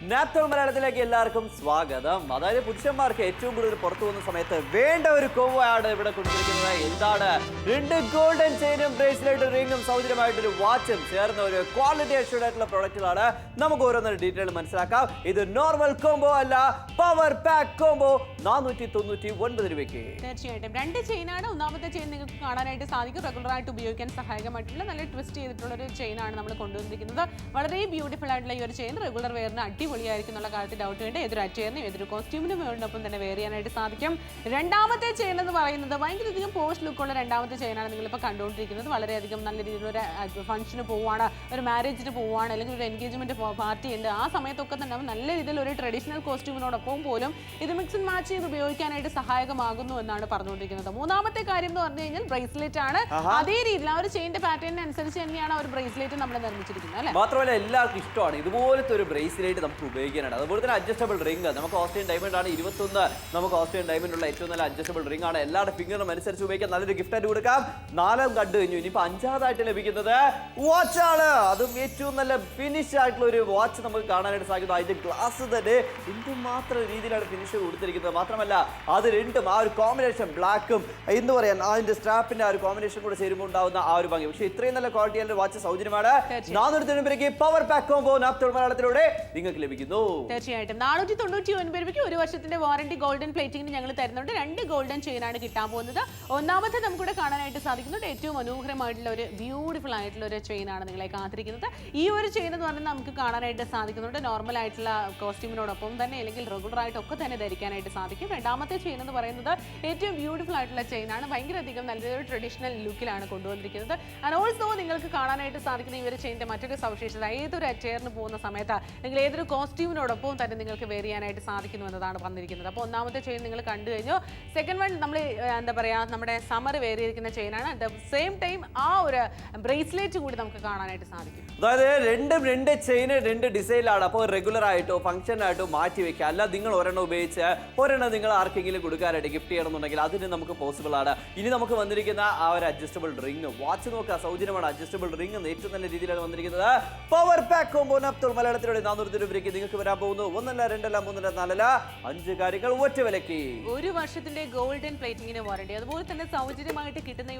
നാപ്തോൾ മലയാളത്തിലേക്ക് എല്ലാവർക്കും സ്വാഗതം. അതായത് പുരുഷന്മാർക്ക് ഏറ്റവും കൂടുതൽ പുറത്തു പോകുന്ന സമയത്ത് വേണ്ട ഒരു കോവയാണ് ഇവിടെ കൊണ്ടുവരിക്കുന്നത്. എന്താണ്? 2 ഗോൾഡൻ ചെയിനും ബ്രേസ്ലെറ്റും റിംഗും സൗജന്യമായിട്ടൊരു വാച്ചും ചേർന്ന ഒരു ക്വാളിറ്റി അഷ്യൂർഡ് ആയിട്ടുള്ള പ്രൊഡക്റ്റുകളാണ്. നമുക്ക് ഓരോന്നൊരു ഡീറ്റെയിൽ മനസ്സിലാക്കാം. ഇത് നോർമൽ കോംബോ അല്ല, പവർ പാക്ക് കോംബോ 499 രൂപയ്ക്ക്. തീർച്ചയായിട്ടും 2 ചെയിനാണ്. ഒന്നാമത്തെ ചെയിൻ നിങ്ങൾക്ക് കാണാനായിട്ട് സാധിക്കും. റെഗുലറായിട്ട് ഉപയോഗിക്കാൻ സഹായകമായിട്ടുള്ള നല്ല ട്വിസ്റ്റ് ചെയ്തിട്ടുള്ള ഒരു ചെയിനാണ് നമ്മൾ കൊണ്ടുവന്നിരിക്കുന്നത്. വളരെ ബ്യൂട്ടിഫുൾ ആയിട്ടുള്ള ഈ ഒരു ചെയിൻ റെഗുലർ വെയറിന് അടിപൊളിയായിരിക്കും എന്നുള്ള കാര്യത്തിൽ ഡൗട്ട് വേണ്ട. ഏതൊരു അറ്റയറിനും ഏതൊരു കോസ്റ്റ്യൂമിനും വേണ്ടൊപ്പം തന്നെ വെയർ ചെയ്യാനായിട്ട് സാധിക്കും. രണ്ടാമത്തെ ചെയിൻ എന്ന് പറയുന്നത് ഭയങ്കരധികം പോസ്റ്റ് ലുക്കുള്ള രണ്ടാമത്തെ ചെയിനാണ് നിങ്ങളിപ്പോൾ കണ്ടുകൊണ്ടിരിക്കുന്നത്. വളരെയധികം നല്ല രീതിയിലൊരു ഫംഗ്ഷന് പോവുകയാണ്, ഒരു മാരേജിന് പോവുകയാണ്, അല്ലെങ്കിൽ ഒരു എൻഗേജ്മെന്റ് പാർട്ടി ഉണ്ട്. ആ സമയത്തൊക്കെ തന്നെ നല്ല രീതിയിൽ ഒരു ട്രഡീഷണൽ കോസ്റ്റ്യൂമിനോടൊപ്പം പോലും ഇത് മിക്സ് ആൻഡ് മാച്ച് ചെയ്ത് ഉപയോഗിക്കാനായിട്ട് സഹായകമാകുന്നു എന്നാണ് പറഞ്ഞുകൊണ്ടിരിക്കുന്നത്. മൂന്നാമത്തെ കാര്യം എന്ന് പറഞ്ഞു കഴിഞ്ഞാൽ ബ്രേസ്ലെറ്റ് ആണ്. അതേ രീതിയിൽ ആ ഒരു ചെയിന്റെ പാറ്റേണിനനുസരിച്ച് തന്നെയാണ് ആ ഒരു ബ്രേസ്ലെറ്റ് നമ്മൾ നിർമ്മിച്ചിരിക്കുന്നത് അല്ലേ. മാത്രമല്ല എല്ലാവർക്കും ഇഷ്ടമാണ് ഇതുപോലത്തെ ഒരു ബ്രേസ്ലെറ്റ് നമുക്ക് ഉപയോഗിക്കാനാണ്. അതുപോലെ തന്നെ അഡ്ജസ്റ്റബിൾ റിംഗ്, നമുക്ക് ഓസ്ട്രിയൻ ഡയമണ്ട് ആണ് 21. നമുക്ക് ഓസ്ട്രിയൻ ഡയമണ്ട് ഉള്ള ഏറ്റവും നല്ല അഡ്ജസ്റ്റബിൾ റിംഗ് ആണ്. എല്ലാവരുടെ ഫിംഗറും അനുസരിച്ച് ഉപയോഗിക്കാൻ നല്ലൊരു ഗിഫ്റ്റ് ആയിട്ട് കൊടുക്കാം. 4 കണ്ടു കഴിഞ്ഞു. ഇനിയിപ്പോൾ 5ാമതായിട്ട് ലഭിക്കുന്നത് വാച്ചാണ്. അതും ഏറ്റവും നല്ല ഫിനിഷ് ആയിട്ടുള്ള ഒരു വാച്ച് നമുക്ക് കാണാനായിട്ട് സാധിക്കുന്നു. അതിന്റെ ഗ്ലാസ് തന്നെ എന്തുമാത്രം രീതിയിലാണ് ഫിനിഷ് കൊടുത്തിരിക്കുന്നത്. മാത്രമല്ല അത് രണ്ടും ആ ഒരു കോമ്പിനേഷൻ ബ്ലാക്കും എന്ന് പറയാൻ അതിന്റെ സ്ട്രാപ്പിന്റെ ആ ഒരു കോമ്പിനേഷൻ കൂടെ ചേരുമ്പോൾ ഉണ്ടാവുന്ന ആ ഒരു ഭംഗി. പക്ഷേ ഇത്രയും നല്ല ക്വാളിറ്റിയുള്ള വാച്ച് സൗജന്യമാണ്. 499 രൂപയ്ക്ക് പവർ പാക്ക് കോംബോ നാപ്തോൾ മലയാളത്തിലൂടെ നിങ്ങൾക്ക് ലഭിക്കുന്നു. തീർച്ചയായിട്ടും 499 രൂപയ്ക്ക് 1 വർഷത്തിന്റെ വാറന്റി ഗോൾഡൻ പ്ലേറ്റിംഗിന് ഞങ്ങൾ തരുന്നുണ്ട്. 2 ഗോൾഡൻ ചെയിൻ ആണ് കിട്ടാൻ പോകുന്നത്. ഒന്നാമത്തെ നമുക്കിവിടെ കാണാനായിട്ട് സാധിക്കുന്നുണ്ട് ഏറ്റവും മനോഹരമായിട്ടുള്ള ഒരു ബ്യൂട്ടിഫുൾ ആയിട്ടുള്ള ഒരു ചെയിൻ ആണ് നിങ്ങളെ കാത്തിരിക്കുന്നത്. ഈ ഒരു ചെയിൻ എന്ന് പറഞ്ഞാൽ നമുക്ക് കാണാനായിട്ട് സാധിക്കുന്നുണ്ട് നോർമൽ ആയിട്ടുള്ള കോസ്റ്റ്യൂമിനോടൊപ്പം തന്നെ അല്ലെങ്കിൽ റെഗുലർ ആയിട്ടൊക്കെ തന്നെ ധരിക്കാനായിട്ട് സാധിക്കും. രണ്ടാമത്തെ ചെയിൻ എന്ന് പറയുന്നത് ഏറ്റവും ബ്യൂട്ടിഫുൾ ആയിട്ടുള്ള ചെയിൻ ആണ്. ഭയങ്കരധികം നല്ലൊരു ട്രഡീഷണൽ ലുക്കിലാണ് കൊണ്ടുവന്നിരിക്കുന്നത്. ആൻഡ് ഓൾസോ നിങ്ങൾക്ക് കാണാനായിട്ട് സാധിക്കുന്ന ഈ ഒരു ചെയിൻ്റെ മറ്റൊരു സവിശേഷത ഏതൊരു അറ്റയറിന് പോകുന്ന സമയത്ത് നിങ്ങൾ ഏതൊരു കോസ്റ്റ്യൂമിനോടൊപ്പം തന്നെ നിങ്ങൾക്ക് വെയർ ചെയ്യാനായിട്ട് സാധിക്കുന്നു എന്നതാണ് വന്നിരിക്കുന്നത്. അപ്പോൾ ഒന്നാമത്തെ ചെയിൻ നിങ്ങൾ കണ്ടു കഴിഞ്ഞു. സെക്കൻഡ് വൺ നമ്മൾ എന്താ പറയുക നമ്മുടെ സമ്മർ വെയർ ചെയ്തിരിക്കുന്ന ചെയിനാണ്. അറ്റ് ദ സെയിം ടൈം ആ ഒരു ബ്രേസ്ലെറ്റ് കൂടി നമുക്ക് കാണാനായിട്ട് സാധിക്കും. അതായത് 2 ചെയിന് 2 ഡിസൈനിലാണ്. അപ്പോൾ റെഗുലർ ആയിട്ടോ ഫംഗ്ഷൻ ആയിട്ടോ മാറ്റി വെക്കുക. അല്ല നിങ്ങൾ ഒരെണ്ണം ഉപയോഗിച്ച് ഒരെണ്ണം നിങ്ങൾ ആർക്കെങ്കിലും കൊടുക്കാനായിട്ട് ഗിഫ്റ്റ് ചെയ്യണമെന്നുണ്ടെങ്കിൽ അതിന് നമുക്ക് പോസിബിൾ ആണ്. ഇനി നമുക്ക് വന്നിരിക്കുന്ന ആ ഒരു അഡ്ജസ്റ്റബിൾ റിംഗ് വാച്ച് നോക്കുക, സൗജന്യമാണ്. അഡ്ജസ്റ്റബിൾ റിംഗ് ഏറ്റവും നല്ല രീതിയിലാണ് വന്നിരിക്കുന്നത്. പവർ പാക്ക് കോംബോ നാപ്തോൾ മലയാളത്തിലൂടെ 400 രൂപയ്ക്ക് നിങ്ങൾക്ക് വരാൻ പോകുന്നു. 1 അല്ല 2 അല്ല 3 അല്ല 4 അല്ല 5 കാര്യങ്ങൾ ഒറ്റ വിലയ്ക്ക്. 1 വർഷത്തിന്റെ ഗോൾഡൻ പ്ലേറ്റിംഗിന് വാറന്റി, അതുപോലെ തന്നെ സൗജന്യമായിട്ട് കിട്ടുന്ന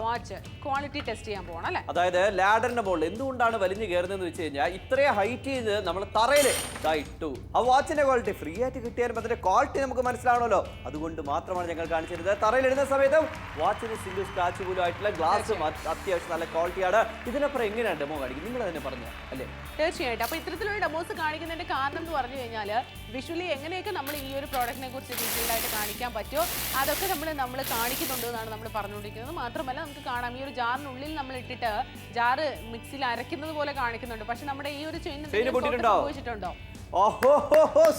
വാച്ച് ക്വാളിറ്റി ടെസ്റ്റ് ചെയ്യാൻ പോകണം അല്ലേ. അതായത് ലാഡറിന്റെ മുകളിൽ എന്തുകൊണ്ടാണ് വലിഞ്ഞു കയറുന്നതെന്ന് വെച്ച് കഴിഞ്ഞാൽ ഇത്രയും ഹൈറ്റ് ചെയ്ത് നമ്മൾ തറയിൽ ഇട്ടു. ആ വാച്ചിന്റെ ക്വാളിറ്റി ഫ്രീ ആയിട്ട് കിട്ടിയാലും അതിന്റെ ക്വാളിറ്റി നമുക്ക് മനസ്സിലാവണമല്ലോ. അതുകൊണ്ട് മാത്രമാണ് ഞങ്ങൾ കാണിച്ചിരുന്നത്. തറയിലിടുന്ന സമയത്തും വാച്ചിന് സിംഗിൾ സ്ക്രാച്ച് പോലും ആയിട്ടുള്ള ഗ്ലാസും അത്യാവശ്യം നല്ല ക്വാളിറ്റിയാണ്. ഇതിനപ്പുറം എങ്ങനെയാണ് ഡെമോ കാണിക്കും നിങ്ങൾ തന്നെ പറഞ്ഞു അല്ലേ. തീർച്ചയായിട്ടും. അപ്പോൾ ഇത്തരത്തിലുള്ള ഡെമോസ് കാണിക്കുന്നതിന്റെ കാരണം എന്ന് പറഞ്ഞു കഴിഞ്ഞാൽ വിഷ്വലി എങ്ങനെയൊക്കെ നമ്മൾ ഈ ഒരു പ്രോഡക്റ്റിനെ കുറിച്ച് ഡീറ്റെയിൽഡ് ആയിട്ട് കാണിക്കാൻ പറ്റുമോ അതൊക്കെ നമ്മൾ കാണിക്കുന്നുണ്ട് എന്നാണ് നമ്മൾ പറഞ്ഞുകൊണ്ടിരിക്കുന്നത്. മാത്രമല്ല നമുക്ക് കാണാം ഈ ഒരു ജാറിനുള്ളിൽ നമ്മൾ ഇട്ടിട്ട് ജാറ് മിക്സിയിൽ അരയ്ക്കുന്നത് പോലെ കാണിക്കുന്നുണ്ട്. പക്ഷെ നമ്മുടെ ഈ ഒരു ചെയിൻ ഉപയോഗിച്ചിട്ടുണ്ടോ? ഓഹോ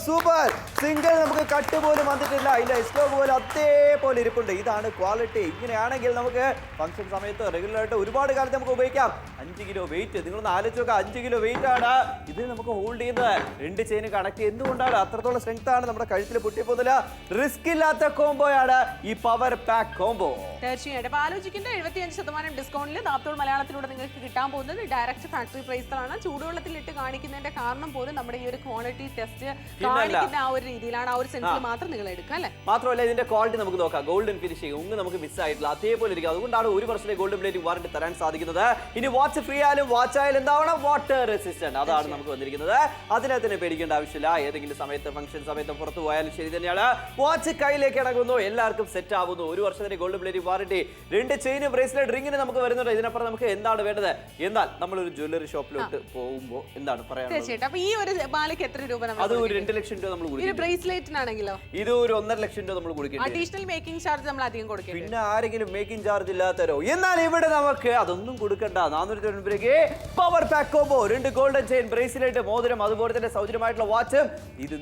സൂപ്പർ. സിംഗിൾ നമുക്ക് കട്ട് പോലും വന്നിട്ടില്ല. ഇല്ല എക്സ്ട്രോ പോലും അതേപോലെ ഇരിപ്പുണ്ട്. ഇതാണ് ക്വാളിറ്റി. ഇങ്ങനെയാണെങ്കിൽ നമുക്ക് ഫംഗ്ഷൻ സമയത്ത് റെഗുലർ ആയിട്ട് ഒരുപാട് കാലത്ത് നമുക്ക് ഉപയോഗിക്കാം. 5 കിലോ വെയിറ്റ് നിങ്ങളൊന്ന് ആലോചിച്ച് നോക്കുക. 5 കിലോ വെയിറ്റ് ആണ് ഇത് നമുക്ക് ഹോൾഡ് ചെയ്യുന്നത്. 2 ചെയിന് കണക്ട് എന്തുകൊണ്ടാണ് അത്രത്തോളം സ്ട്രെങ്ത് ആണ്. നമ്മുടെ കഴുത്തിൽ പൊട്ടിപ്പോന്നില്ല. റിസ്ക് ഇല്ലാത്ത കോംബോയാണ് ഈ പവർ പാക്ക് കോംബോ. തീർച്ചയായിട്ടും. അപ്പോൾ ആലോചിക്കേണ്ട 75% ഡിസ്കൗണ്ടിൽ നാപ്തോൾ മലയാളത്തിലൂടെ നിങ്ങൾക്ക് കിട്ടാൻ പോകുന്നത് ഡയറക്റ്റ് ഫാക്ടറി പ്രൈസിലാണ്. ചൂടുവെള്ളത്തിലിട്ട് കാണിക്കുന്നതിന്റെ കാരണം പോലും നമ്മുടെ ഈ ഒരു ക്വാളിറ്റി ടെസ്റ്റ് കാണിക്കുന്ന ആ ഒരു രീതിയിലാണ്. ആ ഒരു സെൻസിൽ മാത്രം നിങ്ങൾ എടുക്കുക അല്ലേ. മാത്രമല്ല ഇതിന്റെ ക്വാളിറ്റി നമുക്ക് നോക്കാം. ഗോൾഡൻ ഫിനിഷിംഗ് ഒന്നും നമുക്ക് മിസ് ആയിട്ടില്ല, അതേപോലെ ഇരിക്കും. അതുകൊണ്ടാണ് 1 വർഷത്തെ ഗോൾഡൻ പ്ലേറ്റിംഗ് വാറന്റി തരാൻ സാധിക്കുന്നത്. ഇനി വാച്ച് ഫ്രീ ആയാലും വാച്ച് ആയാലും എന്താവണം വാട്ടർ റെസിസ്റ്റന്റ്. അതാണ് നമുക്ക് വന്നിരിക്കുന്നത്. അതിനെ തന്നെ പേടിക്കേണ്ട ആവശ്യമില്ല. ഏതെങ്കിലും സമയത്ത് ഫംഗ്ഷൻ സമയത്ത് പുറത്തു പോയാലും ശരി തന്നെയാണ്. വാച്ച് കയ്യിലേക്ക് ഇറങ്ങുന്നു, എല്ലാവർക്കും സെറ്റ് ആവുന്നു. 1 വർഷത്തെ ഗോൾഡൻ പ്ലേറ്റിംഗ് വാറന്റി. 2 ചെയിന് ബ്രേസ്ലെറ്റ് റിംഗിന് നമുക്ക് വരുന്നുണ്ട്. ഇതിനപ്പുറം നമുക്ക് എന്താണ് വേണ്ടത്? എന്നാൽ നമ്മളൊരു ജ്വല്ലറി ഷോപ്പിലോട്ട് പോകുമ്പോൾ എന്താണ് പറയാനുള്ളത്? തീർച്ചയായിട്ടും. അപ്പോൾ ഈ ഒരു ബാലയ്ക്ക് എത്ര രൂപ? അത് ഒരു 2 ലക്ഷം രൂപ നമ്മൾ കൊടുക്കും. ബ്രേസ്ലെറ്റിനാണെങ്കിലോ ഇത് ഒരു 1.5 ലക്ഷം രൂപ നമ്മൾ കൊടുക്കും. അഡീഷണൽ മേക്കിംഗ് ചാർജ് നമ്മൾ അധികം കൊടുക്കും. പിന്നെ ആരെങ്കിലും മേക്കിംഗ് ചാർജ് ഇല്ലാത്തരോ? എന്നാൽ ഇവിടെ നമുക്ക് അതൊന്നും കൊടുക്കണ്ട. 490 രൂപയ്ക്ക് power pack combo 2 golden chain bracelet മോതിരം അതുപോലെ തന്നെ സൗജന്യമായിട്ടുള്ള വാച്ചും. ഇത്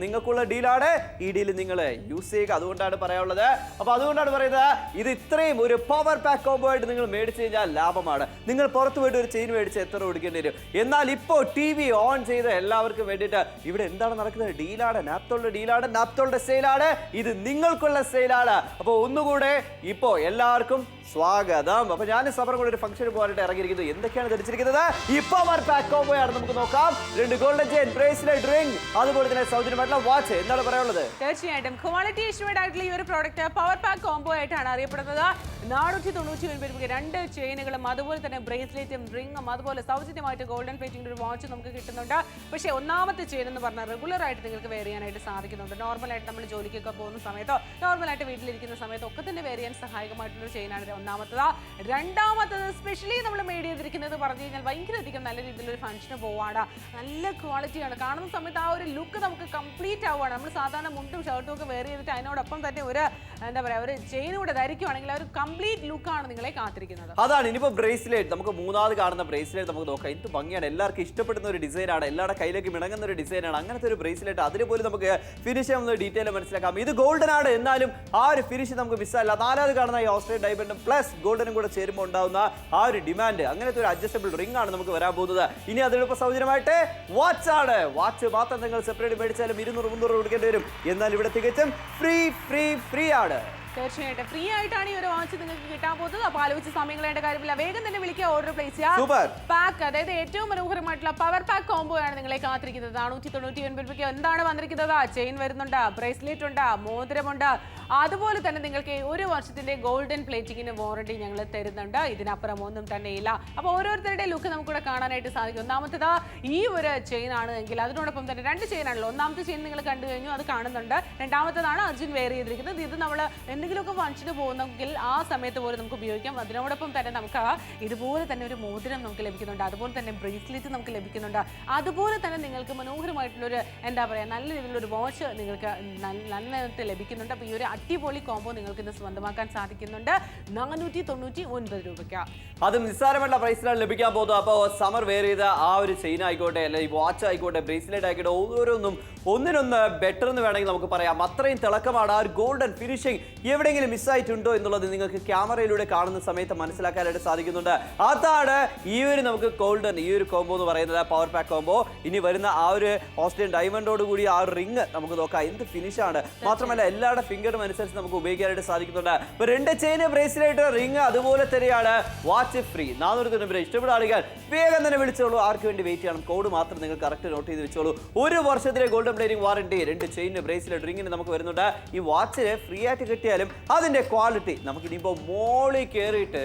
നിങ്ങൾക്കുള്ള ഡീലാണ്. ഈ ഡീൽ നിങ്ങൾ യൂസ് ചെയ്യുക. അതുകൊണ്ടാണ് പറയാനുള്ളത്. അപ്പൊ അതുകൊണ്ടാണ് പറയുന്നത് ഇത് ഇത്രയും ഒരു പവർ പാക്ക് കോംബോ ആയിട്ട് നിങ്ങൾ മേടിച്ചു കഴിഞ്ഞാൽ ലാഭമാണ്. നിങ്ങൾ പുറത്തു പോയിട്ട് ഒരു ചെയിൻ മേടിച്ച് എത്ര കൊടുക്കേണ്ടി വരും? എന്നാൽ ഇപ്പോൾ TV ഓൺ ചെയ്ത് എല്ലാവർക്കും വേണ്ടിയിട്ട് ഇവിടെ എന്താണ് നടക്കുന്നത്? ഡീലാണ്. നാപ്തോളിന്റെ ഡീലാണ്, നാപ്തോളിന്റെ സെയിലാണ്. ഇത് നിങ്ങൾക്കുള്ള സെയിലാണ്. അപ്പോൾ ഒന്നുകൂടെ ഇപ്പോൾ എല്ലാവർക്കും സ്വാഗതം. അപ്പോൾ ഞാൻ സബർ കൂടെ ഒരു ഫംഗ്ഷന് പോകാനായിട്ട് ഇറങ്ങിയിരിക്കുന്നു. എന്തൊക്കെയാണ് ധരിച്ചിരിക്കുന്നത് ഈ പവർ പാക്ക് കോംബോയാണ് നമുക്ക് നോക്കാം. 2 ഗോൾഡൻ ചെയിൻ, ബ്രേസ്ലെറ്റ്, റിംഗ്, അതുപോലെ തന്നെ സൗജന്യമായിട്ടുള്ള വാച്ച്. എന്താണ് പറയാനുള്ളത്? തീർച്ചയായിട്ടും ക്വാളിറ്റി ഇഷ്യൂഡ് ആയിട്ടുള്ള ഈ ഒരു പ്രോഡക്റ്റ് പവർ പാക്ക് കോംബോ ആയിട്ടാണ് അറിയപ്പെടുന്നത്. 499 രൂപയ്ക്ക് 2 ചെയിനുകളും അതുപോലെ തന്നെ ബ്രേസ്ലെറ്റും റിംഗും അതുപോലെ സൗജന്യമായിട്ട് ഗോൾഡൻ പ്ലേറ്റിംഗ് ഒരു വാച്ച് നമുക്ക് കിട്ടുന്നുണ്ട്. പക്ഷേ ഒന്നാമത്തെ ചെയിൻ എന്ന് പറഞ്ഞാൽ റെഗുലർ ആയിട്ട് നിങ്ങൾക്ക് വെയർ ചെയ്യാനായിട്ട് സാധിക്കുന്നുണ്ട്. നോർമലായിട്ട് നമ്മൾ ജോലിക്കൊക്കെ പോകുന്ന സമയത്തോ നോർമലായിട്ട് വീട്ടിലിരിക്കുന്ന സമയത്തോ ഒക്കെ തന്നെ വെയർ ചെയ്യാൻ സഹായകമായിട്ടുള്ള ചെയിനാണ് ഒന്നാമത്തത്. രണ്ടാമത്തത് സ്പെഷ്യലി നമ്മൾ മെയ്ഡ് ചെയ്തിരിക്കുന്നത് പറഞ്ഞു കഴിഞ്ഞാൽ ഭയങ്കരധികം നല്ല രീതിയിലൊരു ഫംഗ്ഷന് പോവാണ്. നല്ല ക്വാളിറ്റിയാണ്. കാണുന്ന സമയത്ത് ആ ഒരു ലുക്ക് നമുക്ക് കംപ്ലീറ്റ് ആവുകയാണ്. നമ്മൾ സാധാരണ മുണ്ടും ഷർട്ടും ഒക്കെ വെയർ ചെയ്തിട്ട് അതിനോടൊപ്പം തന്നെ ഒരു എന്താ പറയുക ഒരു ചെയിൻ കൂടെ ധരിക്കുവാണെങ്കിൽ ഒരു കംപ്ലീറ്റ് ലുക്കാണ് നിങ്ങളെ കാത്തിരിക്കുന്നത്. അതാണ് ഇനിയിപ്പോൾ ബ്രേസ്ലെറ്റ്. നമുക്ക് മൂന്നാമത് കാണുന്ന ബ്രേസ്ലെറ്റ് നമുക്ക് നോക്കാം. എന്ത് ഭംഗിയാണ്, എല്ലാവർക്കും ഇഷ്ടപ്പെടുന്ന ഒരു ഡിസൈനാണ്, എല്ലാവരുടെ കയ്യിലേക്ക് ഇണങ്ങുന്ന ഒരു ഡിസൈനാണ്. അങ്ങനത്തെ ഒരു ബ്രേസ്ലെറ്റ് അതിന് പോലും നമുക്ക് ഫിനിഷ് ചെയ്യാവുന്ന ഡീറ്റെയിൽ മനസ്സിലാക്കാം. ഇത് ഗോൾഡൻ ആണ്, എന്നാലും ആ ഒരു ഫിനിഷ് നമുക്ക് മിസ്സല്ല. നാലാമത് കാണുന്ന ഈ ഓസ്ട്രേലിയൻ ഡയമണ്ടും പ്ലസ് ഗോൾഡനും കൂടെ ചേരുമ്പോൾ ഉണ്ടാവുന്ന ആ ഒരു ഡിമാൻഡ്, അങ്ങനത്തെ ഒരു അഡ്ജസ്റ്റബിൾ റിംഗ് ആണ് നമുക്ക് വരാൻ പോകുന്നത്. ഇനി അതിനൊപ്പം സൗജന്യമായിട്ട് വാച്ച് ആണ്. വാച്ച് മാത്രം നിങ്ങൾ സെപ്പറേറ്റ് മേടിച്ചാലും 200-300 കൊടുക്കേണ്ടി വരും. എന്നാൽ ഇവിടെ തികച്ചും ഫ്രീ ആണ്. തീർച്ചയായിട്ടും ഫ്രീ ആയിട്ടാണ് ഈ ഒരു വാച്ച് നിങ്ങൾക്ക് കിട്ടാൻ പോകുന്നത്. അപ്പോൾ ആലോചിച്ച് സമയം കളയേണ്ട കാര്യമില്ല, വേഗം തന്നെ വിളിക്കുക, ഓർഡർ പ്ലേസ് ചെയ്യുക. പാക്ക്, അതായത് ഏറ്റവും മനോഹരമായിട്ടുള്ള പവർ പാക്ക് കോംബോ ആണ് നിങ്ങളെ കാത്തിരിക്കുന്നത്. 499 രൂപയ്ക്ക് എന്താണ് വന്നിരിക്കുന്നത്? ചെയിൻ വരുന്നുണ്ട്, ബ്രേസ്ലെറ്റ് ഉണ്ട്, മോതിരമുണ്ട്, അതുപോലെ തന്നെ നിങ്ങൾക്ക് 1 വർഷത്തിന്റെ ഗോൾഡൻ പ്ലേറ്റിങ്ങിന് വാറണ്ടി ഞങ്ങൾ തരുന്നുണ്ട്. ഇതിനപ്പുറം ഒന്നും തന്നെ ഇല്ല. അപ്പോൾ ഓരോരുത്തരുടെ ലുക്ക് നമുക്കിവിടെ കാണാനായിട്ട് സാധിക്കും. ഒന്നാമത്തേത് ഈ ഒരു ചെയിൻ ആണ് എങ്കിൽ അതിനോടൊപ്പം തന്നെ 2 ചെയിൻ ആണല്ലോ. ഒന്നാമത്തെ ചെയിൻ നിങ്ങൾ കണ്ടു കഴിഞ്ഞു, അത് കാണുന്നുണ്ട്. രണ്ടാമത്തേതാണ് അർജുൻ വെയർ ചെയ്തിരിക്കുന്നത്. ഇത് നമ്മൾ എന്തെങ്കിലുമൊക്കെ ഫംഗ്ഷന് പോകുന്നെങ്കിൽ ആ സമയത്ത് പോലും നമുക്ക് ഉപയോഗിക്കാം. അതിനോടൊപ്പം തന്നെ നമുക്ക് ഇതുപോലെ തന്നെ ഒരു മോതിരം നമുക്ക് ലഭിക്കുന്നുണ്ട്, അതുപോലെ തന്നെ ബ്രേസ്ലെറ്റ് നമുക്ക് ലഭിക്കുന്നുണ്ട്, അതുപോലെ തന്നെ നിങ്ങൾക്ക് മനോഹരമായിട്ടുള്ളൊരു എന്താ പറയുക നല്ല രീതിയിലൊരു വാച്ച് നിങ്ങൾക്ക് നന്നായിട്ട് ലഭിക്കുന്നുണ്ട്. അപ്പോൾ ഈ ഒരു അടിപൊളി കോംബോ നിങ്ങൾക്ക് ഇന്ന് സ്വന്തമാക്കാൻ സാധിക്കുന്നുണ്ട് 499 രൂപയ്ക്ക്. അത് നിസ്സാരമുള്ള പ്രൈസിലാണ് ലഭിക്കാൻ പോകുന്നത്. അപ്പോൾ സമ്മർ വെയർ ചെയ്ത ആ ഒരു ചെയിൻ ആയിക്കോട്ടെ, അല്ലെങ്കിൽ വാച്ച് ആയിക്കോട്ടെ, ബ്രേസ്ലെറ്റ് ആയിക്കോട്ടെ, ഓരോന്നും ഒന്നിനൊന്ന് ബെറ്റർ എന്ന് വേണമെങ്കിൽ നമുക്ക് പറയാം. അത്രയും തിളക്കമാണ്. ആ ഒരു ഗോൾഡൻ ഫിനിഷിംഗ് എവിടെയെങ്കിലും മിസ്സായിട്ടുണ്ടോ എന്നുള്ളത് നിങ്ങൾക്ക് ക്യാമറയിലൂടെ കാണുന്ന സമയത്ത് മനസ്സിലാക്കാനായിട്ട് സാധിക്കുന്നുണ്ട്. അതാണ് ഈ ഒരു നമുക്ക് ഗോൾഡൻ ഈ ഒരു കോംബോ എന്ന് പറയുന്നത്, പവർ പാക്ക് കോംബോ. ഇനി വരുന്ന ആ ഒരു ഓസ്ട്രേലിയൻ ഡയമണ്ടോട് കൂടി ആ ഒരു റിംഗ് നമുക്ക് നോക്കാം. എന്ത് ഫിനിഷാണ്. മാത്രമല്ല എല്ലാവരുടെ ഫിംഗറും അനുസരിച്ച് നമുക്ക് ഉപയോഗിക്കാനായിട്ട് സാധിക്കുന്നുണ്ട്. ഇപ്പൊ 2 ചെയിൻ, ബ്രേസ്ലെറ്റ്, റിംഗ്, അതുപോലെ തന്നെയാണ് വാച്ച് ഫ്രീ. 499 ഇഷ്ടപ്പെടുന്ന ആളുകൾ വേഗം തന്നെ വിളിച്ചോളൂ. ആർക്ക് വേണ്ടി വെയിറ്റ് ചെയ്യണം? കോഡ് മാത്രം നിങ്ങൾ കറക്റ്റ് നോട്ട് ചെയ്ത് വെച്ചോളൂ. 1 വർഷത്തിലെ golden plating warranty 2 chain, bracelet, റിംഗിന് നമുക്ക് വരുന്നുണ്ട്. ഈ വാച്ചിന് ഫ്രീ ആയിട്ട് കിട്ടിയാലും അതിന്റെ ക്വാളിറ്റി നമുക്ക് ഇനിയിപ്പോ മോളിൽ കയറിയിട്ട്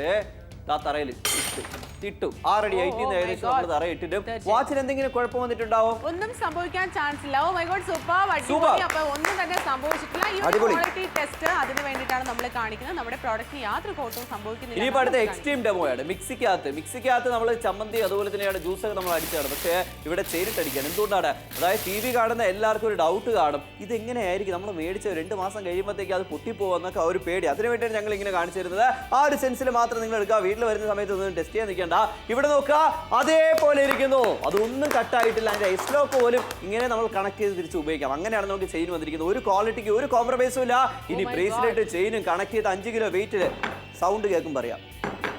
തറയിൽ ഇട്ടു 6 അടി 18 ഏകദേശം നമ്മൾ തറ ഇട്ടിട്ടും വാച്ചിന് എന്തെങ്കിലും കുഴപ്പം വന്നിട്ടുണ്ടാവും? ഒന്നും സംഭവിക്കാൻ ചാൻസ് ഇല്ല. Oh my god, super. അപ്പൊ ഒന്നും തന്നെ സംഭവിച്ചിട്ടില്ല. ഈ ഒരു ക്വാളിറ്റി ടെസ്റ്റ് അതിന് വേണ്ടിയിട്ടാണ് നമ്മൾ കാണിക്കുന്നത്. നമ്മുടെ പ്രോഡക്റ്റ് യാതൊരു കോട്ടവും സംഭവിക്കുന്നില്ല. ഇനിയിപ്പോൾ അടുത്ത എക്സ്ട്രീം ഡെമോയാണ്. മിക്സിക്കകത്ത് നമ്മൾ ചമ്മന്തി അതുപോലെ തന്നെയാണ് ജ്യൂസൊക്കെ നമ്മൾ അടിച്ചാണ്. പക്ഷേ ഇവിടെ ചേരിട്ടടിക്കുകയാണ്. എന്തുകൊണ്ടാണ്? അതായത് TV കാണുന്ന എല്ലാവർക്കും ഒരു ഡൗട്ട് കാണും, ഇതെങ്ങനെയായിരിക്കും നമ്മൾ മേടിച്ച 2 മാസം കഴിയുമ്പോഴത്തേക്ക് അത് പൊട്ടിപ്പോകുന്നൊക്കെ ആ ഒരു പേടി. അതിന് വേണ്ടിയാണ് ഞങ്ങൾ ഇങ്ങനെ കാണിച്ചു തരുന്നത്. ആ ഒരു സെൻസിൽ മാത്രം നിങ്ങൾ എടുക്കുക. വീട്ടിൽ വരുന്ന സമയത്ത് ഒന്നും ടെസ്റ്റ് ചെയ്യാൻ നിൽക്കേണ്ട. ഇവിടെ നോക്കുക, അതേപോലെ ഇരിക്കുന്നു. അതൊന്നും കട്ടായിട്ടില്ല. അതിന്റെ ഐസ്ലോക്ക് പോലും ഇങ്ങനെ നമ്മൾ കണക്ട് ചെയ്ത് തിരിച്ച് ഉപയോഗിക്കാം. അങ്ങനെയാണ് നമുക്ക് ചെയിൻ വന്നിരിക്കുന്നത്. ഒരു ക്വാളിറ്റിക്ക് ഒരു കോംപ്രമൈസും ഇല്ല. ഇനി ബ്രേസ്ലെറ്റ് ചെയിനും കണക്ട് ചെയ്ത് 5 കിലോ വെയിറ്റിൽ സൗണ്ട് കേൾക്കും പറയാം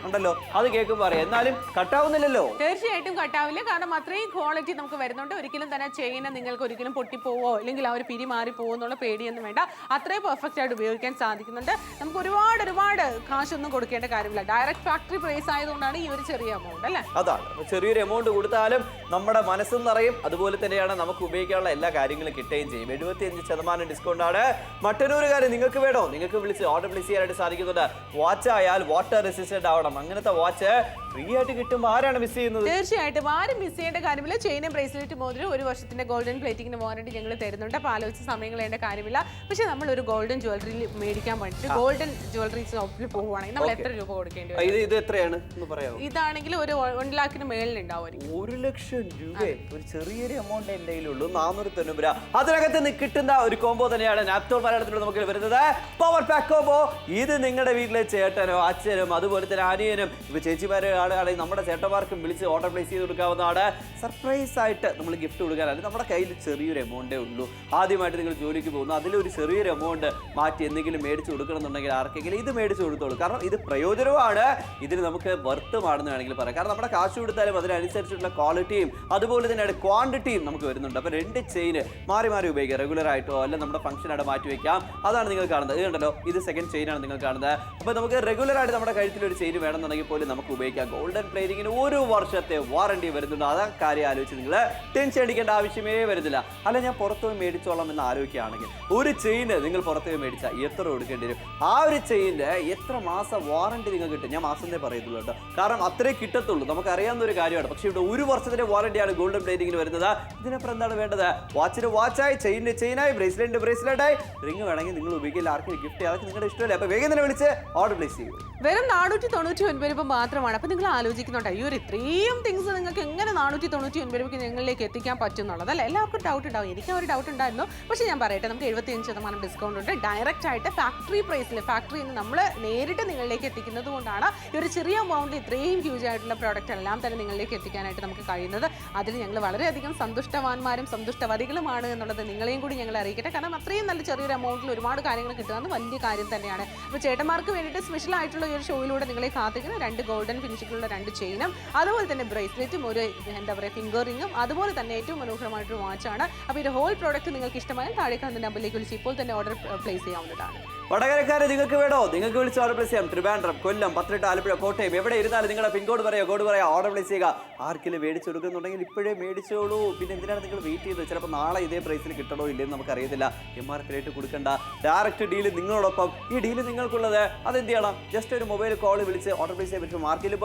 ഉണ്ടല്ലോ, അത് കേൾക്കുമ്പോൾ അറിയാം. എന്നാലും കട്ടാവുന്നില്ലല്ലോ. തീർച്ചയായിട്ടും കട്ടാവില്ല. കാരണം അത്രയും ക്വാളിറ്റി നമുക്ക് വരുന്നുണ്ട്. ഒരിക്കലും തന്നെ ചെയിന് നിങ്ങൾക്ക് ഒരിക്കലും പൊട്ടിപ്പോവോ അല്ലെങ്കിൽ ആ ഒരു പിരി മാറി പോകുന്നുള്ള പേടിയൊന്നും വേണ്ട. അത്രയും പെർഫെക്റ്റ് ആയിട്ട് ഉപയോഗിക്കാൻ സാധിക്കുന്നുണ്ട്. നമുക്ക് ഒരുപാട് കാശൊന്നും കൊടുക്കേണ്ട കാര്യമില്ല. ഡയറക്റ്റ് ഫാക്ടറി പ്രൈസ് ആയതുകൊണ്ടാണ് ഈ ഒരു ചെറിയ എമൗണ്ട് അല്ലേ. അതാണ് ചെറിയൊരു എമൗണ്ട് കൊടുത്താലും നമ്മുടെ മനസ്സും നിറയും. അതുപോലെ തന്നെയാണ് നമുക്ക് ഉപയോഗിക്കാനുള്ള എല്ലാ കാര്യങ്ങളും കിട്ടുകയും ചെയ്യും. 75% ഡിസ്കൗണ്ട് ആണ്. മറ്റൊരു കാര്യം നിങ്ങൾക്ക് വേണോ, നിങ്ങൾക്ക് വിളിച്ച് ഓർഡർ പ്ലേസ് ചെയ്യാനായിട്ട് സാധിക്കുന്നുണ്ട്. വാച്ച് ആയാൽ വാട്ടർ റെസിസ്റ്റന്റ് ആവണം. അങ്ങനത്തെ വാച്ച് ഫ്രീ ആയിട്ട് കിട്ടുമ്പോൾ ആരാണ് മിസ് ചെയ്യുന്നത്? തീർച്ചയായിട്ടും ആരും മിസ് ചെയ്യേണ്ട കാര്യമില്ല. ചെയിനും ബ്രേസ്ലെറ്റ് മോതിരം 1 വർഷത്തിന്റെ ഗോൾഡൻ പ്ലേറ്റിംഗിന് വാറണ്ടി ഞങ്ങൾ തരുന്നുണ്ട്. അപ്പോൾ ആലോചിച്ച് സമയം കളയേണ്ട കാര്യമില്ല. പക്ഷെ നമ്മൾ ഒരു ഗോൾഡൻ ജ്വല്ലറി മേടിക്കാൻ വേണ്ടിയിട്ട് ഗോൾഡൻ ജ്വല്ലറി ഷോപ്പിൽ പോവുകയാണെങ്കിൽ നമ്മൾ എത്ര രൂപ കൊടുക്കേണ്ടി വരും? ഇത് എത്രയാണ് എന്ന് പറയാമോ? ഇതാണെങ്കിൽ ഒരു 1 ലക്ഷത്തിന് മേളിൽ ഉണ്ടാവും. 1 ലക്ഷം രൂപ ഒരു ചെറിയൊരു എമൗണ്ട് എൻ്റെ കയ്യിലുള്ളൂ. 499 രൂപ. അതിനകത്ത് കിട്ടുന്ന ഒരു കോംബോ തന്നെയാണ് നാപ്തോൾ മലയാളത്തിലൂടെ നമുക്ക് വരുന്നത് പവർ പാക്ക് കോംബോ. ഇത് നിങ്ങളുടെ വീട്ടിലെ ചേട്ടനോ അച്ഛനും അതുപോലെ തന്നെ അനിയനും ഇപ്പൊ ചേച്ചിമാരെ ആളുകളാണെങ്കിൽ നമ്മുടെ ചേട്ടന്മാർക്കും വിളിച്ച് ഓർഡർ പ്ലേസ് ചെയ്ത് കൊടുക്കാവുന്നതാണ്. സർപ്രൈസ് ആയിട്ട് നമ്മൾ ഗിഫ്റ്റ് കൊടുക്കാനാണ്. നമ്മുടെ കയ്യിൽ ചെറിയൊരു എമൗണ്ടേ ഉള്ളൂ. ആദ്യമായിട്ട് നിങ്ങൾ ജോലിക്ക് പോകുന്നു, അതിലൊരു ചെറിയൊരു എമൗണ്ട് മാറ്റി എന്തെങ്കിലും മേടിച്ച് കൊടുക്കണമെന്നുണ്ടെങ്കിൽ ആർക്കെങ്കിലും ഇത് മേടിച്ച് കൊടുത്തോളൂ. കാരണം ഇത് പ്രയോജനമാണ്, ഇതിന് നമുക്ക് വർത്തുമാണെന്ന് വേണമെങ്കിൽ പറയാം. കാരണം നമ്മുടെ കാശ് കൊടുത്താലും അതിനനുസരിച്ചുള്ള ക്വാളിറ്റിയും ക്വാളിറ്റിയും അതുപോലെ തന്നെ ക്വാണ്ടിറ്റിയും നമുക്ക് വരുന്നുണ്ട്. അപ്പോൾ 2 ചെയിൻ മാറി മാറി ഉപയോഗിക്കാം. റെഗുലർ ആയിട്ടോ അല്ല നമ്മുടെ ഫംഗ്ഷനായിട്ട് മാറ്റി വെക്കാം. അതാണ് നിങ്ങൾ കാണുന്നത്. ഇത് കണ്ടല്ലോ, ഇത് സെക്കൻഡ് ചെയിനാണ് നിങ്ങൾ കാണുന്നത്. അപ്പോൾ നമുക്ക് റെഗുലർ ആയിട്ട് നമ്മുടെ കഴുത്തിൽ ഒരു ചെയിൻ വേണമെന്നുണ്ടെങ്കിൽ പോലും നമുക്ക് ഉപയോഗിക്കാം. ഗോൾഡൻ പ്ലേറ്റിങ്ങിന് 1 വർഷത്തെ വാറണ്ടി വരുന്നുണ്ട്. അതാ കാര്യം ആലോചിച്ച് നിങ്ങൾ ടെൻഷൻ അടിക്കേണ്ട ആവശ്യമേ വരുന്നില്ല. അല്ല ഞാൻ പുറത്തുപോയി മേടിച്ചോളാം എന്ന് ആലോചിക്കുകയാണെങ്കിൽ ഒരു ചെയിന് നിങ്ങൾ പുറത്തുപോയി മേടിച്ചാൽ എത്ര കൊടുക്കേണ്ടി വരും? ആ ഒരു ചെയിൻ്റെ എത്ര മാസം വാറണ്ടി നിങ്ങൾക്ക് കിട്ടും? ഞാൻ മാസത്തെ പറയുന്നുള്ളൂ കേട്ടോ, കാരണം അത്രേ കിട്ടത്തുള്ളൂ. നമുക്ക് അറിയാവുന്ന ഒരു കാര്യമാണ്. പക്ഷേ ഇവിടെ 1 വർഷത്തിന്റെ വാറണ്ടിയാണ് ഗോൾഡൻ പ്ലേറ്റിങ്ങിന് വരുന്നത്. ഇതിനപ്പുറം എന്താണ് വേണ്ടത്? വാച്ചിന് വാച്ചായി, ചെയിനിന് ചെയിനായി, ബ്രേസ്ലെറ്റിന് ബ്രേസ്ലെറ്റായി, റിംഗ് വേണമെങ്കിൽ നിങ്ങൾ ഉപയോഗിക്കില്ല. ആർക്കും ഗിഫ്റ്റ് അതൊക്കെ നിങ്ങളുടെ ഇഷ്ടമല്ലേ? അപ്പോൾ വേഗം തന്നെ വിളിച്ച് ഓർഡർ പ്ലേസ് ചെയ്യൂ. വെറും 499 രൂപ മാത്രമാണ്. അപ്പോൾ നിങ്ങൾ ആലോചിക്കുന്നുണ്ട്, അയ്യോ ഇത്രയും തിങ്സ് നിങ്ങൾക്ക് എങ്ങനെ 499 രൂപയ്ക്ക് ഞങ്ങളിലേക്ക് എത്തിക്കാൻ പറ്റും എന്നുള്ളത് അല്ലേ? എല്ലാവർക്കും ഡൗട്ട് ഉണ്ടാവും. എനിക്ക് ഒരു ഡൗട്ട് ഉണ്ടായിരുന്നു. പക്ഷേ ഞാൻ പറയട്ടെ, നമുക്ക് 75% ഡിസ്കൗണ്ട് ഉണ്ട്. ഡയറക്റ്റ് ആയിട്ട് ഫാക്ടറി പ്രൈസിൽ, ഫാക്ടറിയിൽ നിന്ന് നമ്മൾ നേരിട്ട് നിങ്ങളിലേക്ക് എത്തിക്കുന്നത് കൊണ്ടാണ് ഈ ഒരു ചെറിയ എമൗണ്ടിൽ ഇത്രയും ഹ്യൂജ് ആയിട്ടുള്ള പ്രോഡക്റ്റ് എല്ലാം തന്നെ നിങ്ങളിലേക്ക് എത്തിക്കാനായിട്ട് നമുക്ക് കഴിയുന്നത്. അതിൽ ഞങ്ങൾ വളരെയധികം സന്തുഷ്ടവാന്മാരും സന്തുഷ്ടവതികളുമാണ് എന്നുള്ളത് നിങ്ങളെയും കൂടി ഞങ്ങൾ അറിയിക്കട്ടെ. കാരണം അത്രയും നല്ല ചെറിയൊരു എമൗണ്ടിൽ ഒരുപാട് കാര്യങ്ങൾ കിട്ടുക എന്ന് വലിയ കാര്യം തന്നെയാണ്. അപ്പോൾ ചേട്ടന്മാർക്ക് വേണ്ടിയിട്ട് സ്പെഷ്യൽ ആയിട്ടുള്ള ഒരു ഷോയിലൂടെ നിങ്ങളെ കാത്തിക്കുന്ന 2 ഗോൾഡൻ ഫിനിഷിലുള്ള 2 ചെയിനും അതുപോലെ തന്നെ ബ്രേസ്ലെറ്റും ഒരു എന്താ പറയുക ഫിംഗർ റിങ്ങും അതുപോലെ തന്നെ ഏറ്റവും മനോഹരമായിട്ടൊരു വാച്ചാണ്. അപ്പോൾ ഈ ഹോൾ പ്രോഡക്റ്റ് നിങ്ങൾക്ക് ഇഷ്ടമായാൽ താഴെ കാണുന്ന നമ്പറിലേക്ക് വിളിച്ച് ഇപ്പോൾ തന്നെ ഓർഡർ പ്ലേസ് ചെയ്യാവുന്നതാണ്. വടകരക്കാരെ നിങ്ങൾക്ക് വേണോ? നിങ്ങൾക്ക് വിളിച്ച് ഓർഡർ പ്ലേസ് ചെയ്യാം. ട്രിവാൻഡ്രം, കൊല്ലം, പത്തനംതിട്ട, ആലപ്പുഴ, കോട്ടയം എവിടെ ഇരുന്നാലും നിങ്ങളുടെ പിൻകോഡ് പറയുക, കോഡ് പറയുക, ഓർഡർ പ്ലേസ് ചെയ്യുക. ആർക്കെങ്കിലും മേടിച്ചു കൊടുക്കുന്നുണ്ടെങ്കിൽ ഇപ്പോഴേ മേടിച്ചോളൂ. പിന്നെ എന്തിനാണ് നിങ്ങൾ വെയിറ്റ് ചെയ്തത്? ചിലപ്പോൾ നാളെ ഇതേ പ്രൈസിൽ കിട്ടണോ ഇല്ലെന്ന് നമുക്കറിയത്തില്ല. MRP റേറ്റ് കൊടുക്കണ്ട, ഡയറക്റ്റ് ഡീല് നിങ്ങളോടൊപ്പം. ഈ ഡീല് നിങ്ങൾക്കുള്ളത് അതെന്ത് ചെയ്യണം? ജസ്റ്റ് ഒരു മൊബൈൽ കോൾ വിളിച്ച് ഓർഡർ പ്ലേസ് ചെയ്യാൻ പറ്റും. മാർക്കറ്റിൽ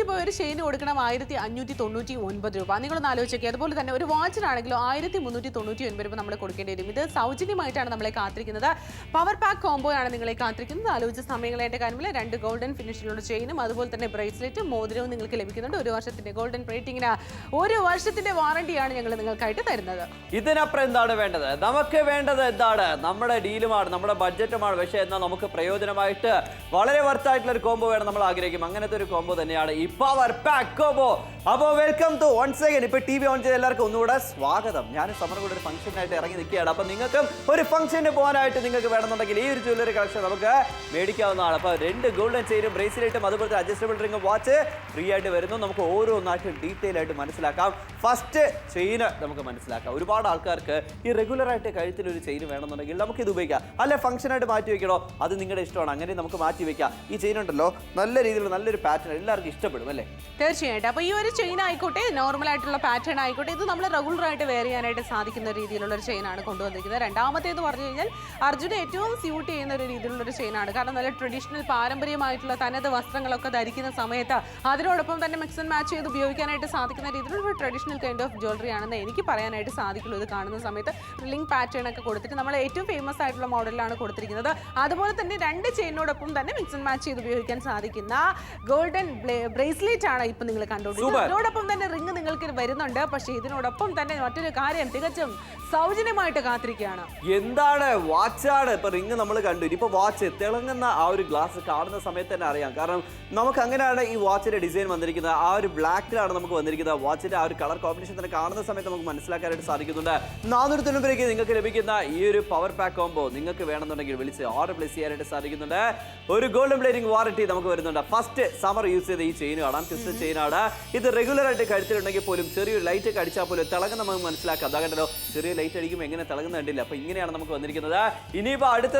പോയ ഒരു ചെയിൻ കൊടുക്കണം 1599 രൂപ. നിങ്ങളൊന്ന് ആലോചിക്കുക. അതുപോലെ തന്നെ ഒരു വാച്ചിനാണെങ്കിലും 1399 രൂപ നമ്മൾ കൊടുക്കേണ്ടി വരും. ഇത് സൗജന്യമായിട്ടാണ് നമ്മളെ കാത്തിരിക്കുന്നത്. പവർ പാക്ക് കോംബോ ആണ് നിങ്ങളെ കാത്തിരിക്കുന്നത്. ആലോചിച്ച സമയങ്ങളായിട്ട് കാര്യമില്ല. 2 ഗോൾഡൻ ഫിനിഷിലുള്ള ചെയിനും അതുപോലെ തന്നെ ബ്രേസ്ലെറ്റും മോതിരവും നിങ്ങൾക്ക് ലഭിക്കുന്നുണ്ട്. 1 വർഷത്തിന്റെ ഗോൾഡൻ പ്ലേറ്റിങ്ങിന് 1 വർഷത്തിന്റെ വാറണ്ടിയാണ് ഞങ്ങൾ നിങ്ങൾക്കായിട്ട് തരുന്നത്. ഇതിനപ്പുറം എന്താണ് വേണ്ടത്? നമുക്ക് വേണ്ടത് എന്താണ്? നമ്മുടെ ഡീലുമാണ്, നമ്മുടെ ബഡ്ജറ്റുമാണ്. പക്ഷേ എന്നാൽ നമുക്ക് പ്രയോജനമായിട്ട് വളരെ വർത്തായിട്ടുള്ള ഒരു കോംബോ വേണം നമ്മൾ ആഗ്രഹിക്കും. അങ്ങനത്തെ ഒരു കോംബോ തന്നെയാണ് ഈ പവർ പാക്ക് കോംബോ. അപ്പോൾ വെൽക്കം ടു വൺസ് അഗൈൻ. ഇപ്പോൾ TV ഓൺ ചെയ്ത എല്ലാവർക്കും ഒന്നുകൂടെ സ്വാഗതം. ഞാൻ സമരം കൂടെ ഒരു ഫംഗ്ഷനായിട്ട് ഇറങ്ങി നിൽക്കുകയാണ്. അപ്പോൾ നിങ്ങൾക്കും ഒരു ഫംഗ്ഷന് പോകാനായിട്ട് നിങ്ങൾക്ക് വേണമെന്നുണ്ടെങ്കിൽ ഈ ഒരു ജ്വല്ലറി കളക്ഷൻ നമുക്ക് മേടിക്കാവുന്നതാണ്. അപ്പോൾ 2 ഗോൾഡൻ ചെയിനും ബ്രേസ്ലെറ്റും അതുപോലെ അഡ്ജസ്റ്റബിൾ റിംഗ് വാച്ച് ഫ്രീ ആയിട്ട് വരുന്നു. നമുക്ക് ഓരോന്നായിട്ടും ഡീറ്റെയിൽ ആയിട്ട് മനസ്സിലാക്കാം. ഫസ്റ്റ് ചെയിന് നമുക്ക് മനസ്സിലാക്കാം. ഒരുപാട് ആൾക്കാർക്ക് ഈ റെഗുലർ ആയിട്ട് കഴുത്തിൽ ഒരു ചെയിൻ വേണമെന്നുണ്ടെങ്കിൽ നമുക്ക് ഇത് ഉപയോഗിക്കാം. അല്ലെ ഫംഗ്ഷനായിട്ട് മാറ്റി വെക്കണോ? അത് നിങ്ങളുടെ ഇഷ്ടമാണ്. അങ്ങനെ നമുക്ക് മാറ്റി വെക്കാം. ഈ ചെയിൻ ഉണ്ടല്ലോ നല്ല രീതിയിലുള്ള നല്ലൊരു പാറ്റേൺ എല്ലാവർക്കും ഇഷ്ടപ്പെടും അല്ലേ? തീർച്ചയായിട്ടും. അപ്പോൾ ഈ ഒരു ചെയിൻ ആയിക്കോട്ടെ, നോർമൽ ആയിട്ടുള്ള പാറ്റേൺ ആയിക്കോട്ടെ, ഇത് നമ്മൾ റെഗുലർ ആയിട്ട് വെയർ ചെയ്യാനായിട്ട് സാധിക്കുന്ന രീതിയിലുള്ള ഒരു ചെയിനാണ് കൊണ്ടുവന്നിരിക്കുന്നത്. രണ്ടാമത്തേത് പറഞ്ഞു കഴിഞ്ഞാൽ അർജുന് ഏറ്റവും സ്യൂട്ട് ചെയ്യുന്ന ഒരു രീതിയിലുള്ള ഒരു ചെയിനാണ്. കാരണം നല്ല ട്രഡീഷണൽ പാരമ്പര്യമായിട്ടുള്ള തനത് വസ്ത്രങ്ങളൊക്കെ ധരിക്കുന്ന സമയത്ത് അതിനോടൊപ്പം തന്നെ മിക്സ് ആൻഡ് മാച്ച് ചെയ്ത് ഉപയോഗിക്കാനായിട്ട് സാധിക്കുന്ന രീതിയിലുള്ള ഒരു ട്രഡീഷണൽ കൈൻഡ് ഓഫ് ജ്വല്ലറി ആണെന്ന് എനിക്ക് പറയാനായിട്ട് സാധിക്കുള്ളൂ. ഇത് കാണുന്ന സമയത്ത് ലിങ്ക് പാറ്റേൺ ഒക്കെ കൊടുത്തിട്ട് നമ്മൾ ഏറ്റവും ഫേമസ് ആയിട്ടുള്ള മോഡലാണ് കൊടുത്തിരിക്കുന്നത്. അതുപോലെ തന്നെ 2 ചെയിനോടൊപ്പം തന്നെ മിക്സ് ആൻഡ് മാച്ച് ചെയ്ത് ഉപയോഗിക്കാൻ സാധിക്കുന്ന ഗോൾഡൻ ബ്രേസ്ലെറ്റ് ആണ് ഇപ്പൊ നിങ്ങൾ കണ്ടുകൊണ്ടിരിക്കുന്നത്. അതിനോടൊപ്പം തന്നെ റിംഗ് നിങ്ങൾക്ക് വരുന്നുണ്ട്. പക്ഷേ ഇതിനോടൊപ്പം തന്നെ മറ്റൊരു കാര്യം തികച്ചും സൗജന്യമായിട്ട് കാത്തിരിക്കുകയാണ്. എന്താണ്? വാച്ചാണ്. ഇപ്പൊ റിംഗ് നമ്മൾ കണ്ടു. ഇനിയിപ്പോ വാച്ച് തിളങ്ങുന്ന ആ ഒരു ഗ്ലാസ് കാണുന്ന സമയത്ത് തന്നെ അറിയാം. കാരണം നമുക്ക് അങ്ങനെയാണ് ഈ വാച്ചിന്റെ ഡിസൈൻ വന്നിരിക്കുന്നത്. ആ ഒരു ബ്ലാക്കിലാണ് നമുക്ക് വന്നിരിക്കുന്നത്. വാച്ചിന്റെ ആ ഒരു കളർ കോമ്പിനേഷൻ തന്നെ കാണുന്ന സമയത്ത് നമുക്ക് മനസ്സിലാക്കാനായിട്ട് സാധിക്കുന്നുണ്ട്. 490 രൂപയ്ക്ക് നിങ്ങൾക്ക് ലഭിക്കുന്ന ഈ ഒരു പവർ പാക്ക് കോംബോ നിങ്ങൾക്ക് വേണമെന്നുണ്ടെങ്കിൽ വിളിച്ച് ഓർഡർ പ്ലേസ് ചെയ്യാനായിട്ട് സാധിക്കുന്നുണ്ട്. ഒരു ഗോൾഡൻ പ്ലേറ്റിംഗ് വാറണ്ടി നമുക്ക് വരുന്നുണ്ട്. ഫസ്റ്റ് സമർ യൂസ് ചെയ്ത ഈ ചെയിൻ കാണാം. ട്വിസ്റ്റഡ് ചെയിനാണ്. ഇത് റെഗുലർ ആയിട്ട് കഴുത്തിലുണ്ടെങ്കിൽ പോലും ചെറിയൊരു ലൈറ്റ് ഒക്കെ അടിച്ചാൽ പോലും തിളങ്ങുന്ന നമുക്ക് മനസ്സിലാക്കാം. അതാകണ്ടല്ലോ, ചെറിയ ലൈറ്റ് അടിക്കുമ്പോൾ എങ്ങനെ തിളങ്ങുന്ന കണ്ടില്ല. അപ്പൊ ഇങ്ങനെയാണ് നമുക്ക് വന്നിരിക്കുന്നത്. ഇനിയിപ്പോ അടുത്ത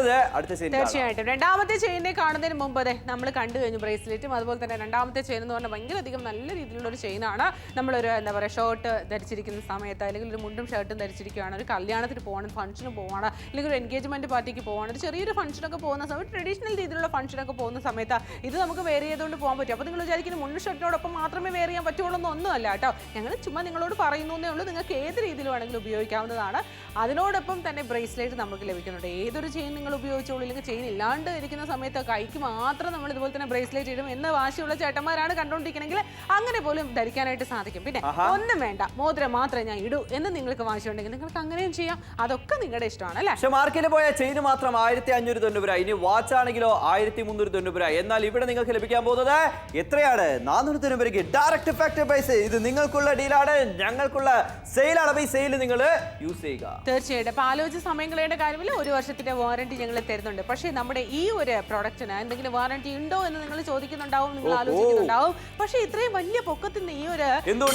ചെയിൻ. തീർച്ചയായിട്ടും രണ്ടാമത്തെ ചെയിനെ കാണുന്നതിന് മുമ്പ് നമ്മൾ കണ്ടു കഴിഞ്ഞു ബ്രേസ്ലെറ്റും. അതുപോലെ തന്നെ രണ്ടാമത്തെ ചെയിൻ എന്ന് പറഞ്ഞാൽ ഭയങ്കര അധികം നല്ല രീതിയിലുള്ള ഒരു ചെയിനാണ്. നമ്മളൊരു എന്താ പറയുക ഷർട്ട് ധരിച്ചിരിക്കുന്ന സമയത്ത് അല്ലെങ്കിൽ ഒരു മുണ്ടും ഷർട്ടും ധരിച്ചിരിക്കുകയാണ്, ഒരു കല്യാണത്തിന് പോകണം, ഫംഗ്ഷന് പോവാണ്, അല്ലെങ്കിൽ ഒരു എൻഗേജ്മെന്റ് പാർട്ടിക്ക് പോവാണ്, ഒരു ചെറിയൊരു ഫംഗ്ഷനൊക്കെ പോകുന്ന സമയത്ത്, ട്രഡീഷണൽ രീതിയിലുള്ള ഫംഗ്ഷനൊക്കെ പോകുന്ന സമയത്ത് ഇത് നമുക്ക് വെയർ ചെയ്തുകൊണ്ട് പോകാൻ പറ്റും. അപ്പോൾ നിങ്ങൾ വിചാരിക്കുന്ന മുണ്ട് ഷർട്ടിനോടൊപ്പം മാത്രമേ വെയർ ചെയ്യാൻ പറ്റുള്ളൂ എന്നൊന്നുമല്ല കേട്ടോ. ഞങ്ങൾ ചുമ്മാ നിങ്ങളോട് പറയുന്നേ ഉള്ളൂ. നിങ്ങൾക്ക് ഏത് രീതിയിൽ വേണമെങ്കിലും ഉപയോഗിക്കാവുന്നതാണ്. അതിനോടൊപ്പം തന്നെ ബ്രേസ്ലെറ്റ് നമുക്ക് ലഭിക്കുന്നുണ്ട്. ഏതൊരു ചെയിൻ നിങ്ങൾ ഉപയോഗിച്ചോളൂ. ഇല്ലെങ്കിൽ ചെയിൻ ഇല്ലാണ്ട് ഇരിക്കുന്ന സമയത്ത് കൈക്ക് മാത്രം നമ്മൾ ഇതുപോലെ തന്നെ ബ്രേസ്ലെറ്റ് ഇടും എന്ന് വാശിയുള്ള ചേട്ടന്മാരാണ് കണ്ടുകൊണ്ടിരിക്കണമെങ്കിൽ അങ്ങനെ പോലും ധരിക്കാനായിട്ട് സാധിക്കും. പിന്നെ ഒന്നും വേണ്ട, മോതിരം മാത്രമേ ഞാൻ ഇടൂ എന്ന് നിങ്ങൾക്ക് വാശിയുണ്ടെങ്കിൽ നിങ്ങൾക്ക് അങ്ങനെയും ചെയ്യാം. അതൊക്കെ നിങ്ങളുടെ ഇഷ്ടമാണ് അല്ലേ? പക്ഷെ മാർക്കറ്റിൽ പോയ ചെയിൻ മാത്രം 1590 രൂപ. ഇനി വാച്ച് ആണെങ്കിലോ 1390 രൂപ. എന്നാൽ ഇവിടെ നിങ്ങൾക്ക് ലഭിക്കാൻ പോകുന്നത് എത്രയാണ്? 490 രൂപയ്ക്ക് ഡയറക്റ്റ് ഫാക്ടറി പ്രൈസ്. ഇത് നിങ്ങൾക്കുള്ള ഡീലാണ്, ഞങ്ങൾക്കുള്ള സെയിലാണ്. ഈ സെയിൽ നിങ്ങൾ യൂസ് ചെയ്യുക. തീർച്ചയായിട്ടും. അപ്പൊ ആലോചിച്ച സമയം കളയേണ്ട കാര്യമില്ല. 1 വർഷത്തിന്റെ വാറണ്ടി ഞങ്ങൾ തരുന്നു. തരുന്നുണ്ട്. പക്ഷേ നമ്മുടെ ഈ ഒരു പ്രോഡക്റ്റിന് എന്തെങ്കിലും വാറന്റി ഉണ്ടോ എന്ന് നിങ്ങൾ ചോദിക്കുന്നുണ്ടാവും, നിങ്ങൾ ആലോചിക്കുന്നുണ്ടാവും. പക്ഷേ ഇത്രയും വലിയ പൊക്കത്തിന് ഈ ഒരു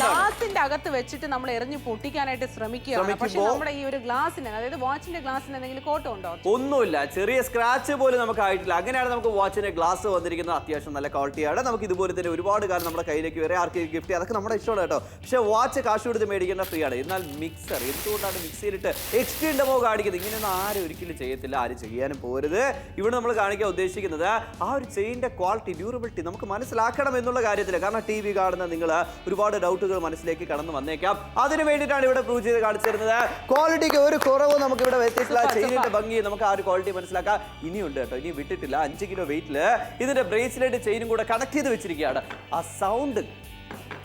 ഗ്ലാസിന്റെ അകത്ത് വെച്ചിട്ട് നമ്മൾ എറിഞ്ഞു പൊട്ടിക്കാനായിട്ട് ശ്രമിക്കുകയാണ്. പക്ഷേ നമ്മുടെ ഈ ഒരു ഗ്ലാസിന്, അതായത് വാച്ചിന്റെ ഗ്ലാസിന് എന്തെങ്കിലും കോട്ടം ഉണ്ടോ? ഒന്നുമില്ല, ചെറിയ സ്ക്രാച്ച് പോലും നമുക്ക് ആയിട്ടില്ല. അങ്ങനെയാണ് നമുക്ക് വാച്ചിന്റെ ഗ്ലാസ് വന്നിരിക്കുന്നത്. അത്യാവശ്യം നല്ല ക്വാളിറ്റിയാണ്. നമുക്ക് ഇതുപോലെ തന്നെ ഒരുപാട് കാലം നമ്മുടെ കയ്യിലേക്ക് വരെ ആർക്ക് ഗിഫ്റ്റ്, അതൊക്കെ നമ്മുടെ ഇഷ്ടമാണ് കേട്ടോ. പക്ഷേ വാച്ച് കാശ് കൊടുത്ത് മേടിക്കേണ്ട ഫ്രീ ആണ്. എന്നാൽ മിക്സർ എന്തുകൊണ്ടാണ് മിക്സിയിലിട്ട് എക്സ്ട്രീം ഡെമോ കാണിക്കുന്നത്? ഇങ്ങനെയൊന്നും ആരും ഒരിക്കലും ചെയ്യത്തില്ല, ആരും ചെയ്യാനും പോരുത്. ഇവിടെ നമ്മൾ കാണിക്കാൻ ഉദ്ദേശിക്കുന്നത് ആ ഒരു ചെയിൻ്റെ ക്വാളിറ്റി, ഡ്യൂറബിലിറ്റി നമുക്ക് മനസ്സിലാക്കണം എന്നുള്ള കാര്യത്തിൽ. കാരണം ടി വി കാണുന്ന നിങ്ങൾ ഒരുപാട് ഡൗട്ടുകൾ മനസ്സിലേക്ക് കടന്നു വന്നേക്കാം. അതിന് വേണ്ടിയിട്ടാണ് ഇവിടെ പ്രൂവ് ചെയ്ത് കാണിച്ചു തരുന്നത്. ക്വാളിറ്റിക്ക് ഒരു കുറവും നമുക്ക് ഇവിടെ വ്യത്യസ്തമായ ചെയിനിന്റെ ഭംഗി നമുക്ക് ആ ഒരു ക്വാളിറ്റി മനസ്സിലാക്കാം. ഇനിയുണ്ട് കേട്ടോ, ഇനി വിട്ടിട്ടില്ല. 5 കിലോ വെയിറ്റിൽ ഇതിന്റെ ബ്രേസ്ലെറ്റ് ചെയിനും കൂടെ കണക്ട് ചെയ്ത് വെച്ചിരിക്കുകയാണ്. ആ സൗണ്ട്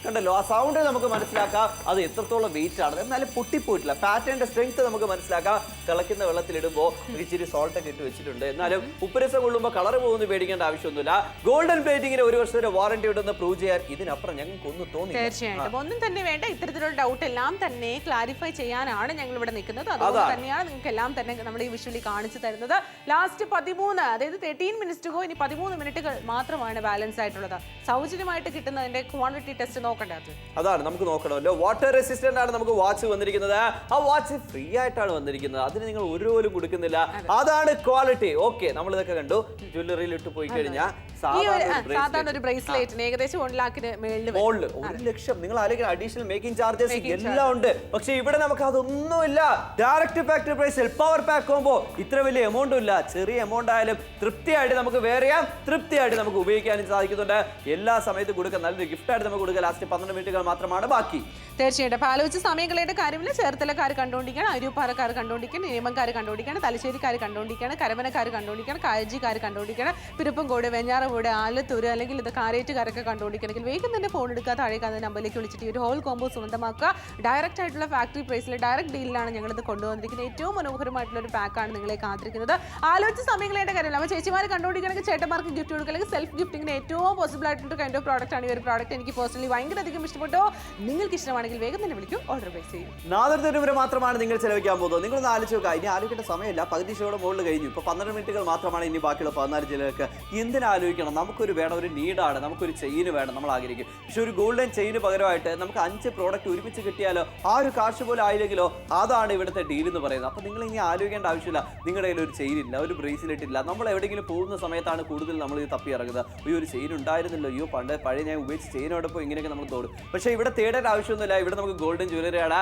കണ്ടല്ലോ, ആ സൗണ്ട് നമുക്ക് മനസ്സിലാക്കാം അത് എത്രത്തോളം വെയിറ്റ് ആണ്. എന്നാലും പൊട്ടിപ്പോയിട്ടില്ല. പാറ്റേണിന്റെ സ്ട്രെങ്ത് നമുക്ക് മനസ്സിലാക്കാം. തിളയ്ക്കുന്ന വെള്ളത്തിലിടുമ്പോൾ ഇച്ചിരി സോൾട്ട് ഒക്കെ ഇട്ട് വെച്ചിട്ടുണ്ട്. എന്നാലും ഉപ്പുരസം കൊള്ളുമ്പോൾ കളർ പോകുന്നു പേടിക്കേണ്ട ആവശ്യമൊന്നുമില്ല. ഗോൾഡൻ പ്ലേറ്റിംഗിന് 1 വർഷത്തെ വാറന്റി ഉണ്ടെന്ന് പ്രൂവ് ചെയ്യാൻ ഇതിനപ്പുറം ഞങ്ങൾക്ക് ഒന്നും തോന്നി. തീർച്ചയായിട്ടും ഒന്നും തന്നെ വേണ്ട. ഇത്തരത്തിലുള്ള ഡൗട്ട് എല്ലാം തന്നെ ക്ലാരിഫൈ ചെയ്യാനാണ് ഞങ്ങൾ ഇവിടെ നിൽക്കുന്നത്. അതുകൊണ്ട് തന്നെയാണ് നിങ്ങൾക്ക് എല്ലാം തന്നെ നമ്മൾ ഈ വിഷ്വലി കാണിച്ചു തരുന്നത്. ലാസ്റ്റ് 13, അതായത് 13 മിനിറ്റ്സ് ടു ഗോ. ഇനി 13 മിനിറ്റുകൾ മാത്രമാണ് ബാലൻസ് ആയിട്ടുള്ളത്. സൗജന്യമായിട്ട് കിട്ടുന്നതിന്റെ ക്വാണ്ടിറ്റി ടെസ്റ്റ് അതാണ് നമുക്ക് നോക്കണമല്ലോ. വാട്ടർ റെസിസ്റ്റന്റ് ആണ് നമുക്ക് വാച്ച് വന്നിരിക്കുന്നത്. ആ വാച്ച് ഫ്രീ ആയിട്ടാണ് വന്നിരിക്കുന്നത്. അതിന് നിങ്ങൾ ഒരു പോലും കൊടുക്കുന്നില്ല. അതാണ് ക്വാളിറ്റി. ഓക്കെ, നമ്മൾ ഇതൊക്കെ കണ്ടു. ജ്വല്ലറിയിൽ ഇട്ട് പോയി കഴിഞ്ഞാൽ സാധാരണ ഒരു ബ്രേസ്ലെറ്റിന് ഏകദേശം 1 ലക്ഷത്തിന് മേളിൽ 1 ലക്ഷം. നിങ്ങൾ ആലോചിക്കണം, അഡീഷണൽ മേക്കിംഗ് ചാർജസ് എല്ലാം ഉണ്ട്. പക്ഷെ ഇവിടെ നമുക്ക് അതൊന്നുമില്ല. ഡയറക്റ്റ് ഫാക്ടറി പ്രൈസിൽ പവർ പാക്ക് കോംബോ. ഇത്ര വലിയ എമൗണ്ടും ഇല്ല. ചെറിയ എമൗണ്ട് ആയാലും തൃപ്തിയായിട്ട് നമുക്ക് വേറെ ചെയ്യാം, തൃപ്തിയായിട്ട് നമുക്ക് ഉപയോഗിക്കാനും സാധിക്കുന്നുണ്ട്. എല്ലാ സമയത്തും കൊടുക്കാൻ നല്ലൊരു ഗിഫ്റ്റായിട്ട് നമുക്ക് കൊടുക്കുക. ലാസ്റ്റ് 12 മിനിറ്റുകൾ മാത്രമാണ് ബാക്കി. തീർച്ചയായിട്ടും അപ്പോൾ ആലോചിച്ച് സമയങ്ങളുടെ കാര്യമില്ല. ചേർത്തലക്കാർ കണ്ടുകൊണ്ടിരിക്കണം, അരൂപ്പാറക്കാർ കണ്ടുകൊണ്ടിരിക്കണം, നിയമക്കാർ കണ്ടുകൊണ്ടിരിക്കണം, തലശ്ശേരിക്കാർ കണ്ടുകൊണ്ടിരിക്കണം, കരമനക്കാർ കണ്ടുകൊണ്ടിരിക്കണം, കായജിക്കാർ കണ്ടുകൊണ്ടിരിക്കണം, പിരപ്പൻകോട്, വെഞ്ഞാറമൂട്, ആലത്തൂർ അല്ലെങ്കിൽ ഇത് കാരേറ്റുകാരൊക്കെ കണ്ടുകൊണ്ടിരിക്കണമെങ്കിൽ വേഗം തന്നെ ഫോൺ എടുക്കുക. താഴേക്കാതെ നമ്പറിലേക്ക് വിളിച്ചിട്ട് ഒരു ഹോൾ കോംബോ സ്വന്തമാക്കുക. ഡയറക്റ്റ് ആയിട്ടുള്ള ഫാക്ടറി പ്രൈസിൽ ഡയറക്റ്റ് ഡീലിലാണ് ഞങ്ങളിത് കൊണ്ടുവന്നിരിക്കുന്നത്. ഏറ്റവും മനോഹരമായിട്ടുള്ള ഒരു പാക്കാണ് നിങ്ങളെ കാത്തിരിക്കുന്നത്. ആലോചിച്ച് സമയങ്ങളുടെ കാര്യമില്ല. അപ്പോൾ ചേച്ചിമാർ കണ്ടുകൊണ്ടിരിക്കണമെങ്കിൽ ചേട്ടന്മാർക്ക് ഗിഫ്റ്റ് കൊടുക്കുക, അല്ലെങ്കിൽ സെൽഫ് ഗിഫ്റ്റിങ്ങിന് ഏറ്റവും പോസിബിൾ ആയിട്ടുള്ള കൈൻഡ് ഓഫ് പ്രോഡക്റ്റ് ആണ് ഈ ഒരു പ്രോഡക്റ്റ്. എനിക്ക് പേഴ്സണലി ഭയങ്കര അധികം ഇഷ്ടപ്പെട്ടോ. നിങ്ങൾക്ക് ഇഷ്ടമാണെങ്കിൽ വേഗം തന്നെ വിളിക്കും, ഓർഡർ പ്ലേസ് ചെയ്യും. 400 രൂപ മാത്രമാണ് നിങ്ങൾ ചെലവഴിക്കാൻ പോകുന്നത്. നിങ്ങളൊന്ന് ആലോചിച്ച് നോക്കുക. ഇനി ആലോചിക്കേണ്ട സമയമില്ല. പകുതി ഷോയുടെ മുകളിൽ കഴിഞ്ഞു. ഇപ്പോൾ 12 മിനിറ്റുകൾ മാത്രമാണ് ഇനി ബാക്കിയുള്ള 14 ജില്ലകൾക്ക്. എന്തിനാലോചിക്കണം? നമുക്കൊരു വേണം, ഒരു നീഡാണ്, നമുക്കൊരു ചെയിന് വേണം, നമ്മൾ ആഗ്രഹിക്കും. പക്ഷെ ഒരു ഗോൾഡൻ ചെയിന് പകരമായിട്ട് നമുക്ക് 5 പ്രോഡക്റ്റ് ഒരുമിച്ച് കിട്ടിയാലോ, ആ ഒരു കാശ് പോലും ആയില്ലെങ്കിലോ, അതാണ് ഇവിടുത്തെ ഡീൽ എന്ന് പറയുന്നത്. അപ്പോൾ നിങ്ങൾ ഇനി ആലോചിക്കേണ്ട ആവശ്യമില്ല. നിങ്ങളുടെ കയ്യിൽ ഒരു ചെയിൻ ഇല്ല, ഒരു ബ്രേസ്ലെറ്റ് ഇല്ല. നമ്മൾ എവിടെയെങ്കിലും പോകുന്ന സമയത്താണ് കൂടുതൽ നമ്മൾ ഇത് തപ്പി ഇറങ്ങുന്നത്. ഈ ഒരു ചെയിൻ ഉണ്ടായിരുന്നല്ലോ, അയ്യോ പണ്ട് പഴയ ഞാൻ ഉപയോഗിച്ച് ചെയിനോടൊപ്പം ഇങ്ങനെയൊക്കെ നമ്മൾ തോന്നും. പക്ഷേ ഇവിടെ തേടേണ്ട ആവശ്യമൊന്നുമില്ല. ഇവിടെ നമുക്ക് ഗോൾഡൻ ജ്വല്ലറിയാണ്.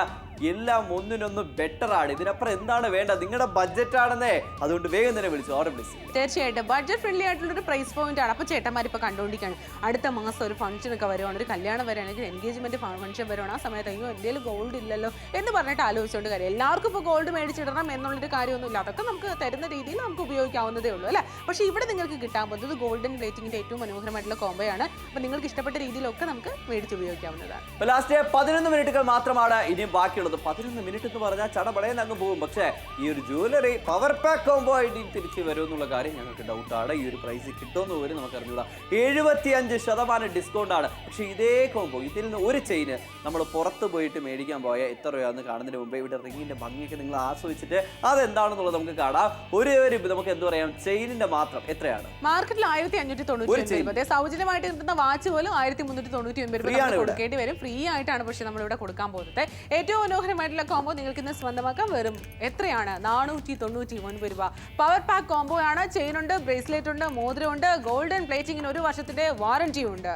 എല്ലാം ഒന്നിനൊന്ന് ബെറ്റർ ആണ്. ഇതിനപ്പുറം എന്താണ് വേണ്ടത്? നിങ്ങളുടെ ബഡ്ജറ്റ് ആണെന്നേ. അതുകൊണ്ട് വേഗം തന്നെ വിളിച്ചു ഓർഡർ പ്ലേസ് ചെയ്യും. തീർച്ചയായിട്ടും ബഡ്ജറ്റ് ഫ്രണ്ട്ലി ആയിട്ടുള്ള ഒരു പ്രൈസ് പോയിന്റ് ആണ്. അപ്പോൾ ചേട്ടന്മാർ ഇപ്പോൾ കണ്ടുകൊണ്ടിരിക്കുകയാണ്. അടുത്ത മാസം ഒരു ഫംഗ്ഷനൊക്കെ വരുവാണ്, ഒരു കല്യാണം വരികയാണെങ്കിൽ എൻഗേജ്മെന്റ് ഫംഗ്ഷൻ വരുവാണ്. ആ സമയത്ത് അയ്യോ എന്തെങ്കിലും ഗോൾഡ് ഇല്ലല്ലോ എന്ന് പറഞ്ഞിട്ട് ആലോചിച്ചുകൊണ്ട് കാര്യം. എല്ലാവർക്കും ഇപ്പോൾ ഗോൾഡ് മേടിച്ചിടണം എന്നുള്ളൊരു കാര്യമൊന്നുമില്ല. അതൊക്കെ നമുക്ക് തരുന്ന രീതിയിൽ നമുക്ക് ഉപയോഗിക്കാവുന്നതേ ഉള്ളൂ അല്ലേ. പക്ഷേ ഇവിടെ നിങ്ങൾക്ക് കിട്ടാൻ പോകുന്നത് ഗോൾഡൻ പ്ലേറ്റിംഗിന്റെ ഏറ്റവും മനോഹരമായിട്ടുള്ള കോംബോയാണ്. അപ്പോൾ നിങ്ങൾക്ക് ഇഷ്ടപ്പെട്ട രീതിയിലൊക്കെ നമുക്ക് മേടിച്ച് ഉപയോഗിക്കാവുന്നതാണ്. ലാസ്റ്റ് 11 മിനിറ്റുകൾ മാത്രമാണ് ഇനി ബാക്കിയുള്ളത്. 11 മിനിറ്റ് എന്ന് പറഞ്ഞാൽ ചടപടയെന്ന് അങ്ങ് പോകും. പക്ഷേ ഈ ഒരു ജ്വല്ലറി പവർ പാക്ക് കോംബോ ആയിട്ട് തിരിച്ച് വരും എന്നുള്ള കാര്യം ഞങ്ങൾക്ക് ഡൗട്ടാണ്. ഈ ഒരു പ്രൈസ് കിട്ടുമെന്ന് പോലും നമുക്ക് അറിഞ്ഞൂടാ. 75% ഡിസ്കൗണ്ട് ആണ്. പക്ഷേ ഇതേ കോംബോ, ഇതിൽ നിന്ന് ഒരു ചെയിന് നമ്മൾ പുറത്ത് പോയിട്ട് മേടിക്കാൻ പോയാൽ എത്ര രൂപയാണെന്ന് കാണുന്നതിന് മുമ്പേ ഇവിടെ റിങ്ങിന്റെ ഭംഗിയൊക്കെ നിങ്ങൾ ആസ്വദിച്ചിട്ട് അതെന്താണെന്നുള്ളത് നമുക്ക് കാണാം. ഒരു നമുക്ക് എന്ത് പറയാം, ചെയിനിന്റെ മാത്രം എത്രയാണ് മാർക്കറ്റിൽ 1599. സൗജന്യമായിട്ട് കിട്ടുന്ന വാച്ച് പോലും 1399 കൊടുക്കേണ്ടി വരും. ഫ്രീ ആയിട്ടാണ് പക്ഷെ നമ്മളിവിടെ കൊടുക്കാൻ പോകുന്നത്. ഏറ്റവും മനോഹരമായിട്ടുള്ള കോംബോ നിങ്ങൾക്ക് ഇന്ന് സ്വന്തമാക്കാൻ വെറും എത്രയാണ്? 499 രൂപ. പവർ പാക്ക് കോംബോ ആണ്. ചെയിൻ ഉണ്ട്, ബ്രേസ്ലെറ്റ് ഉണ്ട്, മോതിരമുണ്ട്, ഗോൾഡൻ പ്ലേറ്റിംഗിന് 1 വർഷത്തിന്റെ വാറന്റി ഉണ്ട്.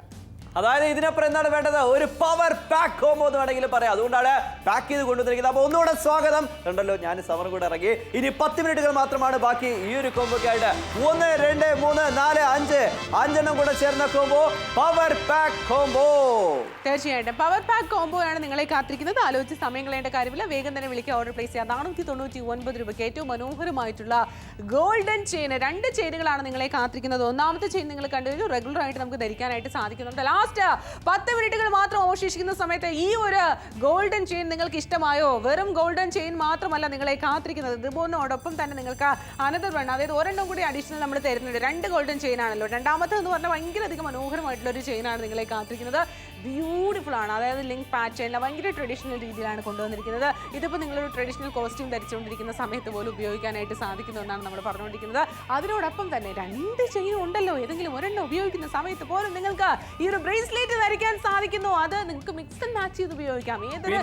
അതായത് ഇതിനപ്പുറം എന്താണ് വേണ്ടത്? ഒരു പവർ പാക്ക് കോംബോ എന്ന് വേണമെങ്കിൽ പറയാം. അതുകൊണ്ടാണ് പാക്ക് ചെയ്ത് കൊണ്ടുവന്നിരിക്കുന്നത്. അപ്പോൾ ഒന്നുകൂടെ സ്വാഗതം. കണ്ടല്ലോ, ഞാൻ സമർ കൂടെ ഇറങ്ങി. ഇനി 10 മിനിറ്റുകൾ മാത്രമാണ് ബാക്കി ഈ ഒരു കോംബോക്കായിട്ട്. 1, 2, 3, 4, 5 5 കൂടെ ചേർന്ന കോംബോ പവർ പാക്ക് കോംബോ. തീർച്ചയായിട്ടും പവർ പാക്ക് കോംബോ ആണ് നിങ്ങളെ കാത്തിരിക്കുന്നത്. ആലോചിച്ച് സമയം കളയേണ്ട കാര്യമില്ല. വേഗം തന്നെ വിളിക്കുക, ഓർഡർ പ്ലേസ് ചെയ്യാം. 499 രൂപയ്ക്ക് ഏറ്റവും മനോഹരമായിട്ടുള്ള ഗോൾഡൻ ചെയിൻ. 2 ചെയിനുകളാണ് നിങ്ങളെ കാത്തിരിക്കുന്നത്. ഒന്നാമത്തെ ചെയിൻ നിങ്ങൾ കണ്ടുകഴിഞ്ഞു. റെഗുലർ ആയിട്ട് നമുക്ക് ധരിക്കാനായിട്ട് സാധിക്കുന്നുണ്ട്. 10 മിനിറ്റുകൾ മാത്രം അവശേഷിക്കുന്ന സമയത്ത് ഈ ഒരു ഗോൾഡൻ ചെയിൻ നിങ്ങൾക്ക് ഇഷ്ടമായോ? വെറും ഗോൾഡൻ ചെയിൻ മാത്രമല്ല നിങ്ങളെ കാത്തിരിക്കുന്നത്. റിബോണിനോടൊപ്പം തന്നെ നിങ്ങൾക്ക് അനദർ വൺ, അതായത് ഒരെണ്ണം കൂടി അഡീഷണൽ നമ്മൾ തരുന്നുണ്ട്. 2 ഗോൾഡൻ ചെയിൻ ആണല്ലോ. രണ്ടാമത്തെ എന്ന് പറഞ്ഞാൽ ഭയങ്കര അധികം മനോഹരമായിട്ടുള്ള ഒരു ചെയിനാണ് നിങ്ങളെ കാത്തിരിക്കുന്നത്. ബ്യൂട്ടിഫുൾ ആണ്. അതായത് ലിങ്ക് പാറ്റേണിൽ ഭയങ്കര ട്രഡീഷണൽ രീതിയിലാണ് കൊണ്ടുവന്നിരിക്കുന്നത്. ഇതിപ്പോൾ നിങ്ങളൊരു ട്രഡീഷണൽ കോസ്റ്റ്യൂം ധരിച്ചുകൊണ്ടിരിക്കുന്ന സമയത്ത് പോലും ഉപയോഗിക്കാനായിട്ട് സാധിക്കുന്നു എന്നാണ് നമ്മൾ പറഞ്ഞുകൊണ്ടിരിക്കുന്നത്. അതിനോടൊപ്പം തന്നെ 2 ചെയിനും ഉണ്ടല്ലോ, ഏതെങ്കിലും ഒരെണ്ണം ഉപയോഗിക്കുന്ന സമയത്ത് പോലും നിങ്ങൾക്ക് ഈ ഒരു ബ്രേസ്ലെറ്റ് ധരിക്കാൻ സാധിക്കുന്നു. അത് നിങ്ങൾക്ക് മിക്സ് ആൻഡ് മാച്ച് ചെയ്ത് ഉപയോഗിക്കാം. ഏതൊരു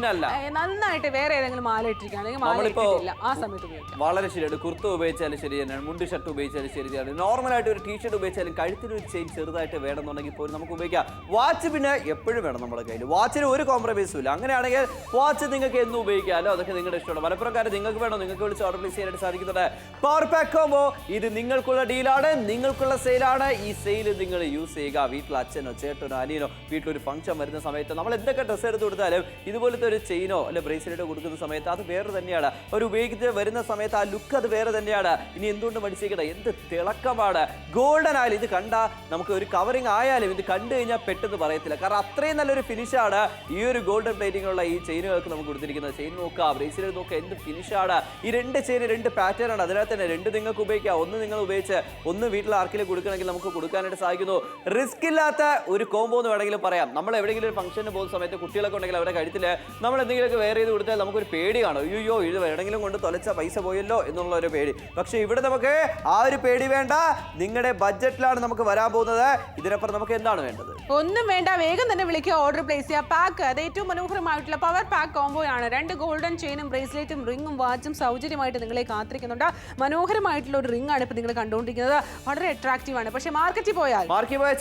നന്നായിട്ട് വേറെ ഏതെങ്കിലും മാല ഇട്ടിരിക്കാം അല്ലെങ്കിൽ മാല ഇട്ടിട്ടില്ല ആ സമയത്ത് ഉപയോഗിക്കാം. വളരെ ശരിയാണ്. കുർത്ത ഉപയോഗിച്ചാലും ശരി തന്നെയാണ്, മുണ്ട് ഷർട്ട് ഉപയോഗിച്ചാലും ശരി തന്നെയാണ്, നോർമലായിട്ട് ഒരു ടീഷർട്ട് ഉപയോഗിച്ചാലും കഴുത്തിന് ഒരു ചെയിൻ ചെറുതായിട്ട് വേണമെന്നുണ്ടെങ്കിൽ പോലും നമുക്ക് ഉപയോഗിക്കാം. വാച്ച് പിന്നെ എപ്പോഴും വേണം നമ്മുടെ കയ്യിൽ. വാച്ചിന് ഒരു കോംപ്രമൈസും ഇല്ല. അങ്ങനെയാണെങ്കിൽ വാച്ച് നിങ്ങൾക്ക് എന്നും ഉപയോഗിക്കാമല്ലോ, അതൊക്കെ നിങ്ങളുടെ ഇഷ്ടമാണ്. മലപ്പുറക്കാർ നിങ്ങൾക്ക് വേണോ, നിങ്ങൾക്ക് വിളിച്ച് ഓർഡർ പ്ലേസ് ചെയ്യാനായിട്ട് സാധിക്കുന്നുണ്ട്. പവർ പാക്ക് കോംബോ ഇത് നിങ്ങൾക്കുള്ള ഡീലാണ്, നിങ്ങൾക്കുള്ള സെയിലാണ്. ഈ സെയിൽ നിങ്ങൾ യൂസ് ചെയ്യുക. വീട്ടിൽ അച്ഛനോ ചേട്ടനോ അനിയനോ വീട്ടിലൊരു ഫംഗ്ഷൻ വരുന്ന സമയത്ത് നമ്മൾ എന്തൊക്കെ ഡ്രസ്സ് എടുത്ത് കൊടുത്താലും ഇതുപോലത്തെ ഒരു ചെയിനോ അല്ലെ ബ്രേസ്ലെറ്റോ കൊടുക്കുന്ന സമയത്ത് അത് വേറെ തന്നെയാണ്. ഒരു ഉപയോഗിച്ച് വരുന്ന സമയത്ത് ആ ലുക്ക് അത് വേറെ തന്നെയാണ്. ഇനി എന്തുകൊണ്ട് മടിച്ചേക്കട്ടെ, എന്ത് തിളക്കമാണ്. ഗോൾഡൻ ആയാലും ഇത് കണ്ട നമുക്ക് ഒരു കവറിങ് ആയാലും ഇത് കണ്ടു കഴിഞ്ഞാൽ പെട്ടെന്ന് പറയത്തില്ല. കാരണം അത്രയും നല്ലൊരു ഫിനിഷാണ് ഈ ഒരു ഗോൾഡൻ പ്ലേറ്റിംഗുള്ള ഈ ചെയിനുകൾക്ക് നമുക്ക് കൊടുത്തിരിക്കുന്നത്. ചെയിൻ നോക്കുക, ബ്രേസ്ലെറ്റ് നോക്കുക, എന്ത് ഫിനിഷാണ്. ഈ 2 ചെയിൻ 2 പാറ്റേൺ ആണ്. അതിനകത്ത് തന്നെ 2 നിങ്ങൾക്ക് ഉപയോഗിക്കാം. ഒന്ന് നിങ്ങൾ ഉപയോഗിച്ച് ഒന്ന് വീട്ടിൽ ആർക്കെങ്കിലും കൊടുക്കണമെങ്കിൽ നമുക്ക് കൊടുക്കാനായിട്ട് സാധിക്കുന്നു. റിസ്ക് ഇല്ലാത്ത ഒരു കോംബോ എന്ന് വേണമെങ്കിലും പറയാം. നമ്മൾ എവിടെയെങ്കിലും ഒരു ഫംഗ്ഷന് പോകുന്ന സമയത്ത് കുട്ടികളൊക്കെ ഉണ്ടെങ്കിൽ അവരുടെ കഴുത്തിൽ നമ്മൾ എന്തെങ്കിലുമൊക്കെ വെയർ ചെയ്ത് കൊടുത്താൽ നമുക്കൊരു പേടി കാണും. അയ്യോ ഇത് എവിടെയെങ്കിലും കൊണ്ട് തൊലച്ച പൈസ പോയല്ലോ എന്നുള്ള ഒരു പേടി. പക്ഷേ ഇവിടെ നമുക്ക് ആ ഒരു പേടി വേണ്ട. നിങ്ങളുടെ ബഡ്ജറ്റിലാണ് നമുക്ക് വരാൻ പോകുന്നത്. ഇതിനപ്പുറം നമുക്ക് എന്താണ് വേണ്ടത്? ഒന്നും വേണ്ട, വേഗം തന്നെ വിളിക്കുക, ഓർഡർ പ്ലേസ് ചെയ്യുക. പാക്ക് അത് ഏറ്റവും മനോഹരമായിട്ടുള്ള പവർ പാക്ക് കോംബോ ആണ്. 2 ഗോൾഡൻ ചെയിനും ബ്രേസ്ലെറ്റും റിംഗും വാച്ചും സൗജന്യമായിട്ട് നിങ്ങളെ കാത്തിരിക്കുന്നുണ്ട്. മനോഹരമായിട്ടുള്ള ഒരു റിംഗ് ആണ് ഇപ്പോൾ നിങ്ങൾ കണ്ടുകൊണ്ടിരിക്കുന്നത്. വളരെ അട്രാക്റ്റീവ് ആണ്. പക്ഷേ മാർക്കറ്റിൽ പോയാൽ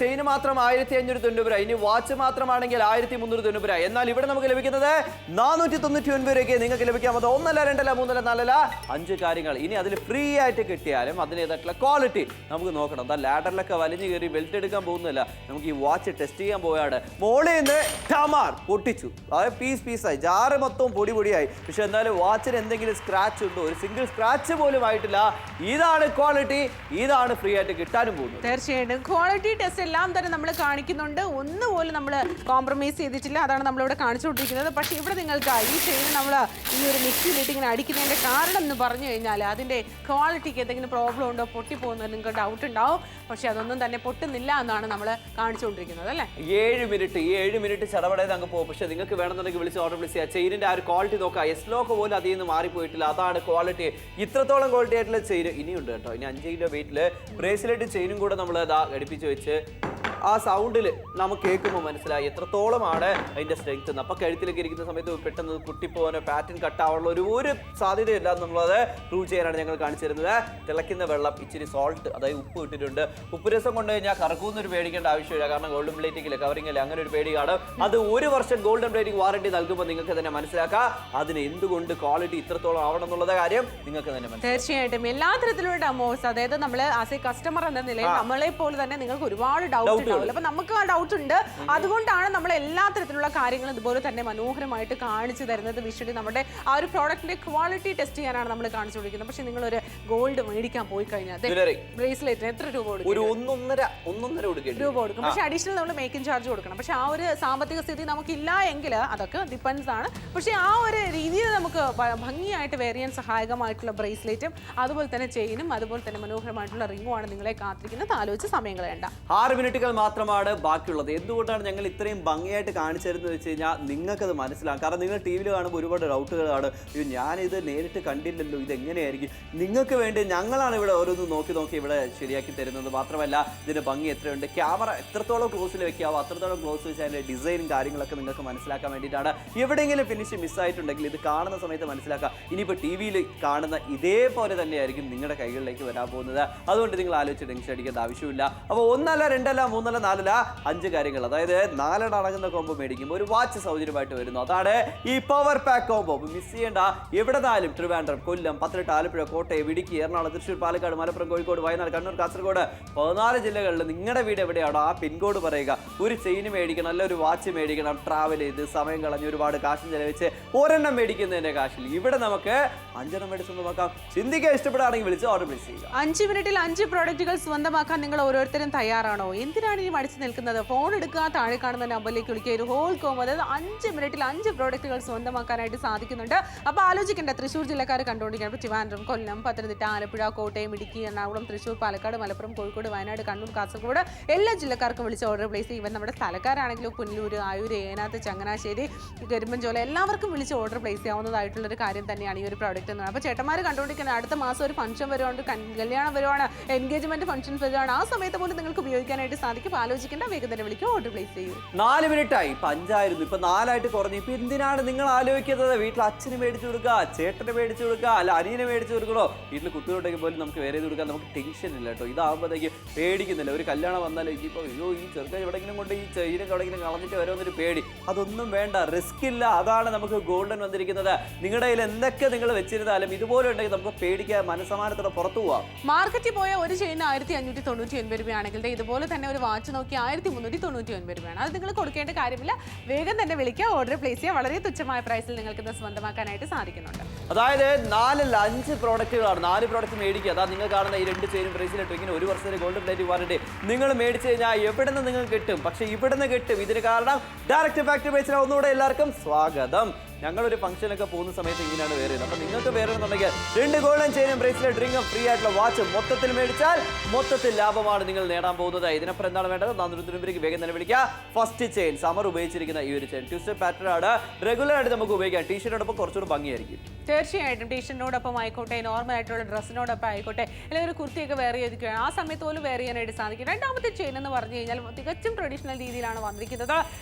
ചെയിന് മാത്രം 1590 രൂപ, ഇനി വാച്ച് മാത്രമാണെങ്കിൽ 1390 രൂപ. എന്നാൽ ഇവിടെ നമുക്ക് ലഭിക്കുന്നത് 499 രൂപയ്ക്ക് നിങ്ങൾക്ക് ലഭിക്കാം. അത് 1 2 3 4 5 കാര്യങ്ങൾ. ഇനി അതിൽ ഫ്രീ ആയിട്ട് കിട്ടിയാലും അതിനേതായിട്ടുള്ള ക്വാളിറ്റി നമുക്ക് നോക്കണം. എന്താ ലാഡറിലൊക്കെ വലിഞ്ഞു കയറി ബെൽറ്റ് എടുക്കാൻ പോകുന്നില്ല. നമുക്ക് ഈ വാച്ച് ടെസ്റ്റ് ചെയ്യാൻ പോയാണ്. മോളിൽ നിന്ന് ടമാർ പൊട്ടിച്ചു, അതായത് പീസായി, ജാറ് മൊത്തവും പൊടിയായി. പക്ഷെ എന്നാലും വാച്ചിന് എന്തെങ്കിലും സ്ക്രാച്ച് ഉണ്ടോ? ഒരു സിംഗിൾ സ്ക്രാച്ച് പോലും ആയിട്ടില്ല. ഇതാണ് ക്വാളിറ്റി, ഇതാണ് ഫ്രീ ആയിട്ട് കിട്ടാനും പോകുന്നത്. തീർച്ചയായിട്ടും ക്വാളിറ്റി ടെസ്റ്റ് എല്ലാം തന്നെ നമ്മൾ കാണിക്കുന്നുണ്ട്. ഒന്നുപോലും നമ്മൾ കോംപ്രമൈസ് ചെയ്തിട്ടില്ല. അതാണ് നമ്മളിവിടെ കാണിച്ചുകൊണ്ടിരിക്കുന്നത്. പക്ഷേ ഇവിടെ നിങ്ങൾക്ക് ഈ ചെയിൻ നമ്മൾ ഈ ഒരു മിക്സിയിലിട്ട് ഇങ്ങനെ അടിക്കുന്നതിൻ്റെ കാരണം എന്ന് പറഞ്ഞു കഴിഞ്ഞാൽ അതിൻ്റെ ക്വാളിറ്റിക്ക് എന്തെങ്കിലും പ്രോബ്ലം ഉണ്ടോ, പൊട്ടിപ്പോകുന്നത് നിങ്ങൾക്ക് ഡൗട്ട് ഉണ്ടാവും. പക്ഷെ അതൊന്നും തന്നെ പൊട്ടുന്നില്ല എന്നാണ് നമ്മൾ കാണിച്ചുകൊണ്ടിരിക്കുന്നത് അല്ലേ. 7 മിനിറ്റ് ചടപടയത് അങ്ങ് പോകും. പക്ഷെ നിങ്ങൾക്ക് വേണമെന്നുണ്ടെങ്കിൽ വിളിച്ച് ഓർഡർ പ്ലേസ് ചെയ്യുക. ചെയിനിന്റെ ആ ഒരു ക്വാളിറ്റി നോക്കുക. എസ്ലോക്ക് പോലും അതിൽ നിന്ന് മാറിപ്പോയിട്ടില്ല. അതാണ് ക്വാളിറ്റി. ഇത്രത്തോളം ക്വാളിറ്റി ആയിട്ടുള്ള ചെയിൻ ഇനിയുണ്ട് കേട്ടോ. ഇനി 5 കിലോ വെയിറ്റില് ബ്രേസ്ലെറ്റ് ചെയിനും കൂടെ നമ്മൾ ഘടിപ്പിച്ച് വെച്ച് ആ സൗണ്ടിൽ നമുക്ക് കേൾക്കുമ്പോൾ മനസ്സിലായി എത്രത്തോളമാണ് അതിന്റെ സ്ട്രെങ്ത് എന്ന്. അപ്പൊ കഴുത്തിലേക്ക് ഇരിക്കുന്ന സമയത്ത് പെട്ടെന്ന് പൊട്ടിപ്പോകാനോ പാറ്റേൺ കട്ടാവാനുള്ള ഒരു സാധ്യതയില്ല എന്നുള്ളത് പ്രൂവ് ചെയ്യാനാണ് ഞങ്ങൾ കാണിച്ചു തരുന്നത്. തിളയ്ക്കുന്ന വെള്ളം, ഇച്ചിരി സോൾട്ട്, അതായത് ഉപ്പ് ഇട്ടിട്ടുണ്ട്. ഉപ്പ് രസം കൊണ്ട് കഴിഞ്ഞാൽ കറക്കുന്നൊരു പേടിക്കേണ്ട ആവശ്യമില്ല. കാരണം ഗോൾഡൻ പ്ലേറ്റിംഗിൽ കവറിംഗിൽ അങ്ങനെ ഒരു പേടി കാണും. അത് 1 വർഷം ഗോൾഡൻ പ്ലേറ്റിംഗ് വാറണ്ടി നൽകുമ്പോൾ നിങ്ങൾക്ക് തന്നെ മനസ്സിലാക്കാം അതിന് എന്തുകൊണ്ട് ക്വാളിറ്റി ഇത്രത്തോളം ആവണം എന്നുള്ള കാര്യം നിങ്ങൾക്ക് തന്നെ മനസ്സിലാക്കാം. തീർച്ചയായിട്ടും എല്ലാ തരത്തിലുള്ള ഡെമോസ്, അതായത് നമ്മൾ ആസ് എ കസ്റ്റമർ എന്ന നിലയിൽ നമ്മളെ പോലെ തന്നെ നിങ്ങൾക്ക് ഒരുപാട് ഡൗട്ട്. അപ്പൊ നമുക്ക് ആ ഡൗട്ട് ഉണ്ട്. അതുകൊണ്ടാണ് നമ്മൾ എല്ലാ തരത്തിലുള്ള കാര്യങ്ങളും ഇതുപോലെ തന്നെ മനോഹരമായിട്ട് കാണിച്ചു തരുന്നത്. വിഷ്വലി നമ്മുടെ ആ ഒരു പ്രോഡക്റ്റിന്റെ ക്വാളിറ്റി ടെസ്റ്റ് ചെയ്യാനാണ് നമ്മൾ കാണിച്ചുകൊണ്ടിരിക്കുന്നത്. പക്ഷെ നിങ്ങൾ ഒരു ഗോൾഡ് മേടിക്കാൻ പോയി കഴിഞ്ഞാൽ ബ്രേസ്ലെറ്റിന് എത്ര രൂപ കൊടുക്കും? ഒരു 1.5 രൂപ കൊടുക്കും. പക്ഷെ അഡീഷണൽ നമ്മൾ മേക്കിംഗ് ചാർജ് കൊടുക്കണം. പക്ഷെ ആ ഒരു സാമ്പത്തിക സ്ഥിതി നമുക്കില്ല എങ്കിൽ അതൊക്കെ ഡിപ്പെൻസ് ആണ്. പക്ഷെ ആ ഒരു രീതിയിൽ നമുക്ക് ഭംഗിയായിട്ട് വെയർ ചെയ്യാൻ സഹായകമായിട്ടുള്ള ബ്രേസ്ലെറ്റും അതുപോലെ തന്നെ ചെയിനും അതുപോലെ തന്നെ മനോഹരമായിട്ടുള്ള റിംഗും ആണ് നിങ്ങളെ കാത്തിരിക്കുന്നത്. ആലോചിച്ച് സമയം കളയണ്ട. 6 മിനിറ്റുകൾ മാത്രമാണ് ബാക്കിയുള്ളത്. എന്തുകൊണ്ടാണ് ഞങ്ങൾ ഇത്രയും ഭംഗിയായിട്ട് കാണിച്ചു തരുന്നത് വെച്ച് കഴിഞ്ഞാൽ നിങ്ങൾക്കത് മനസ്സിലാകും. കാരണം നിങ്ങൾ ടി വിയിൽ കാണുമ്പോൾ ഒരുപാട് ഡൗട്ടുകളാണ്. അയ്യോ ഞാനിത് നേരിട്ട് കണ്ടില്ലല്ലോ, ഇതെങ്ങനെയായിരിക്കും. നിങ്ങൾക്ക് വേണ്ടി ഞങ്ങളാണ് ഇവിടെ ഓരോന്നും നോക്കി ഇവിടെ ശരിയാക്കി തരുന്നത്. മാത്രമല്ല ഇതിൻ്റെ ഭംഗി എത്രയുണ്ട്, ക്യാമറ എത്രത്തോളം ക്ലോസിൽ വെക്കാവോ അത്രത്തോളം ക്ലോസ് വെച്ച് അതിൻ്റെ ഡിസൈനും കാര്യങ്ങളൊക്കെ നിങ്ങൾക്ക് മനസ്സിലാക്കാൻ വേണ്ടിയിട്ടാണ്. എവിടെയെങ്കിലും ഫിനിഷ് മിസ്സായിട്ടുണ്ടെങ്കിൽ ഇത് കാണുന്ന സമയത്ത് മനസ്സിലാക്കാം. ഇനിയിപ്പോൾ ടി വിയിൽ കാണുന്ന ഇതേപോലെ തന്നെയായിരിക്കും നിങ്ങളുടെ കൈകളിലേക്ക് വരാൻ പോകുന്നത്. അതുകൊണ്ട് നിങ്ങൾ ആലോചിച്ച് ടെൻഷൻ അടിക്കേണ്ട ആവശ്യമില്ല. അപ്പോൾ 1 2 3 4 5 കാര്യങ്ങൾ, അതായത് 4 അടങ്ങുന്ന കോംബോ മേടിക്കുമ്പോൾ ഒരു വാച്ച് സൗജന്യമായിട്ട് വരുന്നു. അതാണ് ഈ പവർ പാക്ക് കോംബോ. മിസ് ചെയ്യേണ്ട. എവിടെന്നാലും ട്രിവാൻഡ്രം, കൊല്ലം, പത്തനംതിട്ട, ആലപ്പുഴ, കോട്ടയം, ഇടുക്കി, എറണാകുളം, തൃശ്ശൂർ, പാലക്കാട്, മലപ്പുറം, കോഴിക്കോട്, വയനാട്, കണ്ണൂർ, കാസർഗോഡ് 14 ജില്ലകളിൽ നിങ്ങളുടെ വീട് എവിടെയാണോ ആ പിൻകോഡ് പറയുക. ഒരു ചെയിൻ മേടിക്കണം, അല്ല ഒരു വാച്ച് മേടിക്കണം, ട്രാവൽ ചെയ്ത് സമയം കളഞ്ഞ് ഒരുപാട് കാശും ചെലവഴിച്ച് ഒരെണ്ണം മേടിക്കുന്നതിന്റെ കാശിൽ ഇവിടെ നമുക്ക് 5 മേടിച്ച് സ്വന്തമാക്കാം. ചിന്തിക്കാൻ ഇഷ്ടപ്പെടുകയാണെങ്കിൽ വിളിച്ച് ഓർഡർ പ്ലേസ് ചെയ്യുക. 5 മിനിറ്റിൽ 5 പ്രോഡക്റ്റുകൾ സ്വന്തമാക്കാൻ നിങ്ങൾ ഓരോരുത്തരും തയ്യാറാണോ? എന്തിനാണ് എന്തിനാണ് ഇനി മടിച്ചു നിൽക്കുന്നത്? ഫോൺ എടുക്കുക, താഴെ കാണുന്ന നമ്പറിലേക്ക് വിളിക്കുക. ഒരു ഹോൾ കോംബോ, അതായത് 5 മിനിറ്റിൽ 5 പ്രോഡക്റ്റുകൾ സ്വന്തമാക്കാനായിട്ട് സാധിക്കുന്നുണ്ട്. അപ്പോൾ ആലോചിക്കേണ്ട, തൃശ്ശൂർ ജില്ലക്കാർ കണ്ടുകൊണ്ടിരിക്കുകയാണ്. ട്രിവാൻഡ്രം, കൊല്ലം, പത്തനംതിട്ട, ആലപ്പുഴ, കോട്ടയം, ഇടുക്കി, എറണാകുളം, തൃശ്ശൂർ, പാലക്കാട്, മലപ്പുറം, കോഴിക്കോട്, വയനാട്, കണ്ണൂർ, കാസർഗോഡ് എല്ലാ ജില്ലക്കാർക്കും വിളിച്ച് ഓർഡർ പ്ലേസ് ചെയ്യും. ഇവൻ നമ്മുടെ സ്ഥലക്കാരാണെങ്കിലും പുനലൂർ, ആയൂർ, ഏനാത്ത്, ചങ്ങനാശ്ശേരി, കരിമ്പൻചോല എല്ലാവർക്കും വിളിച്ച് ഓർഡർ പ്ലേസ് ചെയ്യാവുന്നതായിട്ടുള്ളൊരു കാര്യം തന്നെയാണ് ഈ ഒരു പ്രോഡക്റ്റ് എന്ന് പറയുന്നത്. അപ്പോൾ ചേട്ടന്മാർ കണ്ടുകൊണ്ടിരിക്കുന്നത്, അടുത്ത മാസം ഒരു ഫംഗ്ഷൻ വരുവാണ്, കല്യാണം വരുവാണ്, എൻഗേജ്മെന്റ് ഫംഗ്ഷൻസ് വരുവാണ്, ആ സമയത്ത് പോലും നിങ്ങൾക്ക് ഉപയോഗിക്കാനായിട്ട് സാധിക്കും. ആലോചിക്കേണ്ട, വേഗം തന്നെ വിളിക്കുക, ഓർഡർ പ്ലേസ് ചെയ്യൂ. 4 മിനിറ്റായി, ഇപ്പൊ 5 ആയിരുന്നു, ഇപ്പൊ 4 കുറഞ്ഞു. ഇപ്പൊ എന്തിനാണ് നിങ്ങൾ ആലോചിക്കുന്നത്? വീട്ടിൽ അച്ഛന് മേടിച്ചു കൊടുക്കുക, ചേട്ടന് മേടിച്ചു കൊടുക്കുക, അല്ല അനിയനെ മേടിച്ചു കൊടുക്കണോ? വീട്ടിൽ കുട്ടികളുണ്ടെങ്കിൽ പോലും നമുക്ക് വേറെ കൊടുക്കാൻ നമുക്ക് ടെൻഷൻ ഇല്ല കേട്ടോ. ഇതാകുമ്പോഴത്തേക്ക് പേടിക്കുന്നില്ല. ഒരു കല്യാണം വന്നാൽ ഇപ്പോൾ അയ്യോ ഈ ചെറുക്കൻ എവിടെയെങ്കിലും കൊണ്ട് ഈ ചെയിനൊക്കെ എവിടെയെങ്കിലും കളഞ്ഞിട്ട് വരുമെന്നൊരു പേടി, അതൊന്നും വേണ്ട, റിസ്ക് ഇല്ല. അതാണ് നമുക്ക് ഗോൾഡൻ വന്നിരിക്കുന്നത്. നിങ്ങളുടെ കയ്യിൽ എന്തൊക്കെ നിങ്ങൾ വെച്ചിരുന്നാലും ഇതുപോലെ ഉണ്ടെങ്കിൽ നമുക്ക് പേടിക്കാൻ മനസ്സമാനത്തോടെ പുറത്തു പോവാം. മാർക്കറ്റിൽ പോയ ഒരു ചെയിന് 1599 രൂപയാണെങ്കിൽ ഇതുപോലെ തന്നെ ഒരു വാച്ച് നോക്കി 1399 രൂപയാണ്. അത് നിങ്ങൾ കൊടുക്കേണ്ട കാര്യമില്ല. വേഗം തന്നെ വിളിക്കുക, ഓർഡർ പ്ലേസ് ചെയ്യുക. വളരെ തുച്ഛമായ പ്രൈസിൽ നിങ്ങൾക്ക് ഇത് സ്വന്തമാക്കാനായിട്ട് സാധിക്കുന്നുണ്ട്. അതായത് 4 5 പ്രോഡക്റ്റുകളാണ്. 4 പ്രോഡക്റ്റ് മേടിക്കുക. അതാ നിങ്ങൾ കാണുന്ന ഈ 2 ചെയിനും ബ്രേസിലെട്ടും ഇങ്ങനെ 1 വർഷത്തെ ഗോൾഡൻ പ്ലേറ്റ് വാറണ്ടി നിങ്ങൾ മേടിച്ചു കഴിഞ്ഞാൽ എവിടെ നിന്ന് നിങ്ങൾക്ക് കിട്ടും? പക്ഷേ ഇവിടെ നിന്ന് കിട്ടും. ഇതിന് കാരണം ഡയറക്റ്റ് ഫാക്ടറി പ്രൈസിൽ ഒന്നുകൂടെ എല്ലാവർക്കും സ്വാഗതം. ഞങ്ങളൊരു ഫംഗ്ഷനൊക്കെ പോകുന്ന സമയത്ത് ഇങ്ങനെയാണ് വേറെ. അപ്പോൾ നിങ്ങൾക്ക് വേറെ എന്നുണ്ടെങ്കിൽ 2 ഗോൾഡൻ ചെയിനും ബ്രേസ്ലെറ്റ് ഡ്രിങ്കും ഫ്രീ ആയിട്ടുള്ള വാച്ചും മൊത്തത്തിൽ മേടിച്ചാൽ മൊത്തത്തിൽ ലാഭമാണ് നിങ്ങൾ നേടാൻ പോകുന്നത്. ഇതിനപ്പുറം എന്താണ് വേണ്ടത്? 400 രൂപയ്ക്ക് വേഗം തന്നെ വിളിക്കുക. ഫസ്റ്റ് ചെയിൻ സമർ ഉപയോഗിച്ചിരിക്കുന്ന ഈ ഒരു ചെയിൻ ട്വിസ്റ്റഡ് പാറ്റേൺ ആണ്. റെഗുലർ ആയിട്ട് നമുക്ക് ഉപയോഗിക്കാം. ടീഷർട്ടോടൊപ്പം കുറച്ചുകൂടി ഭംഗിയായിരിക്കും. തീർച്ചയായിട്ടും ടീഷർട്ടിനോടൊപ്പം ആയിക്കോട്ടെ, നോർമൽ ആയിട്ടുള്ള ഡ്രസ്സിനോടൊപ്പം ആയിക്കോട്ടെ, അല്ലെങ്കിൽ ഒരു കുർത്തിയൊക്കെ വെയർ ചെയ്തിരിക്കുകയാണ്, ആ സമയത്ത് പോലും വെയർ ചെയ്യാനായിട്ട് സാധിക്കും. രണ്ടാമത്തെ ചെയിൻ എന്ന് പറഞ്ഞു കഴിഞ്ഞാൽ തികച്ചും ട്രഡീഷണൽ രീതിയിലാണ് വന്നിരിക്കുന്നത്.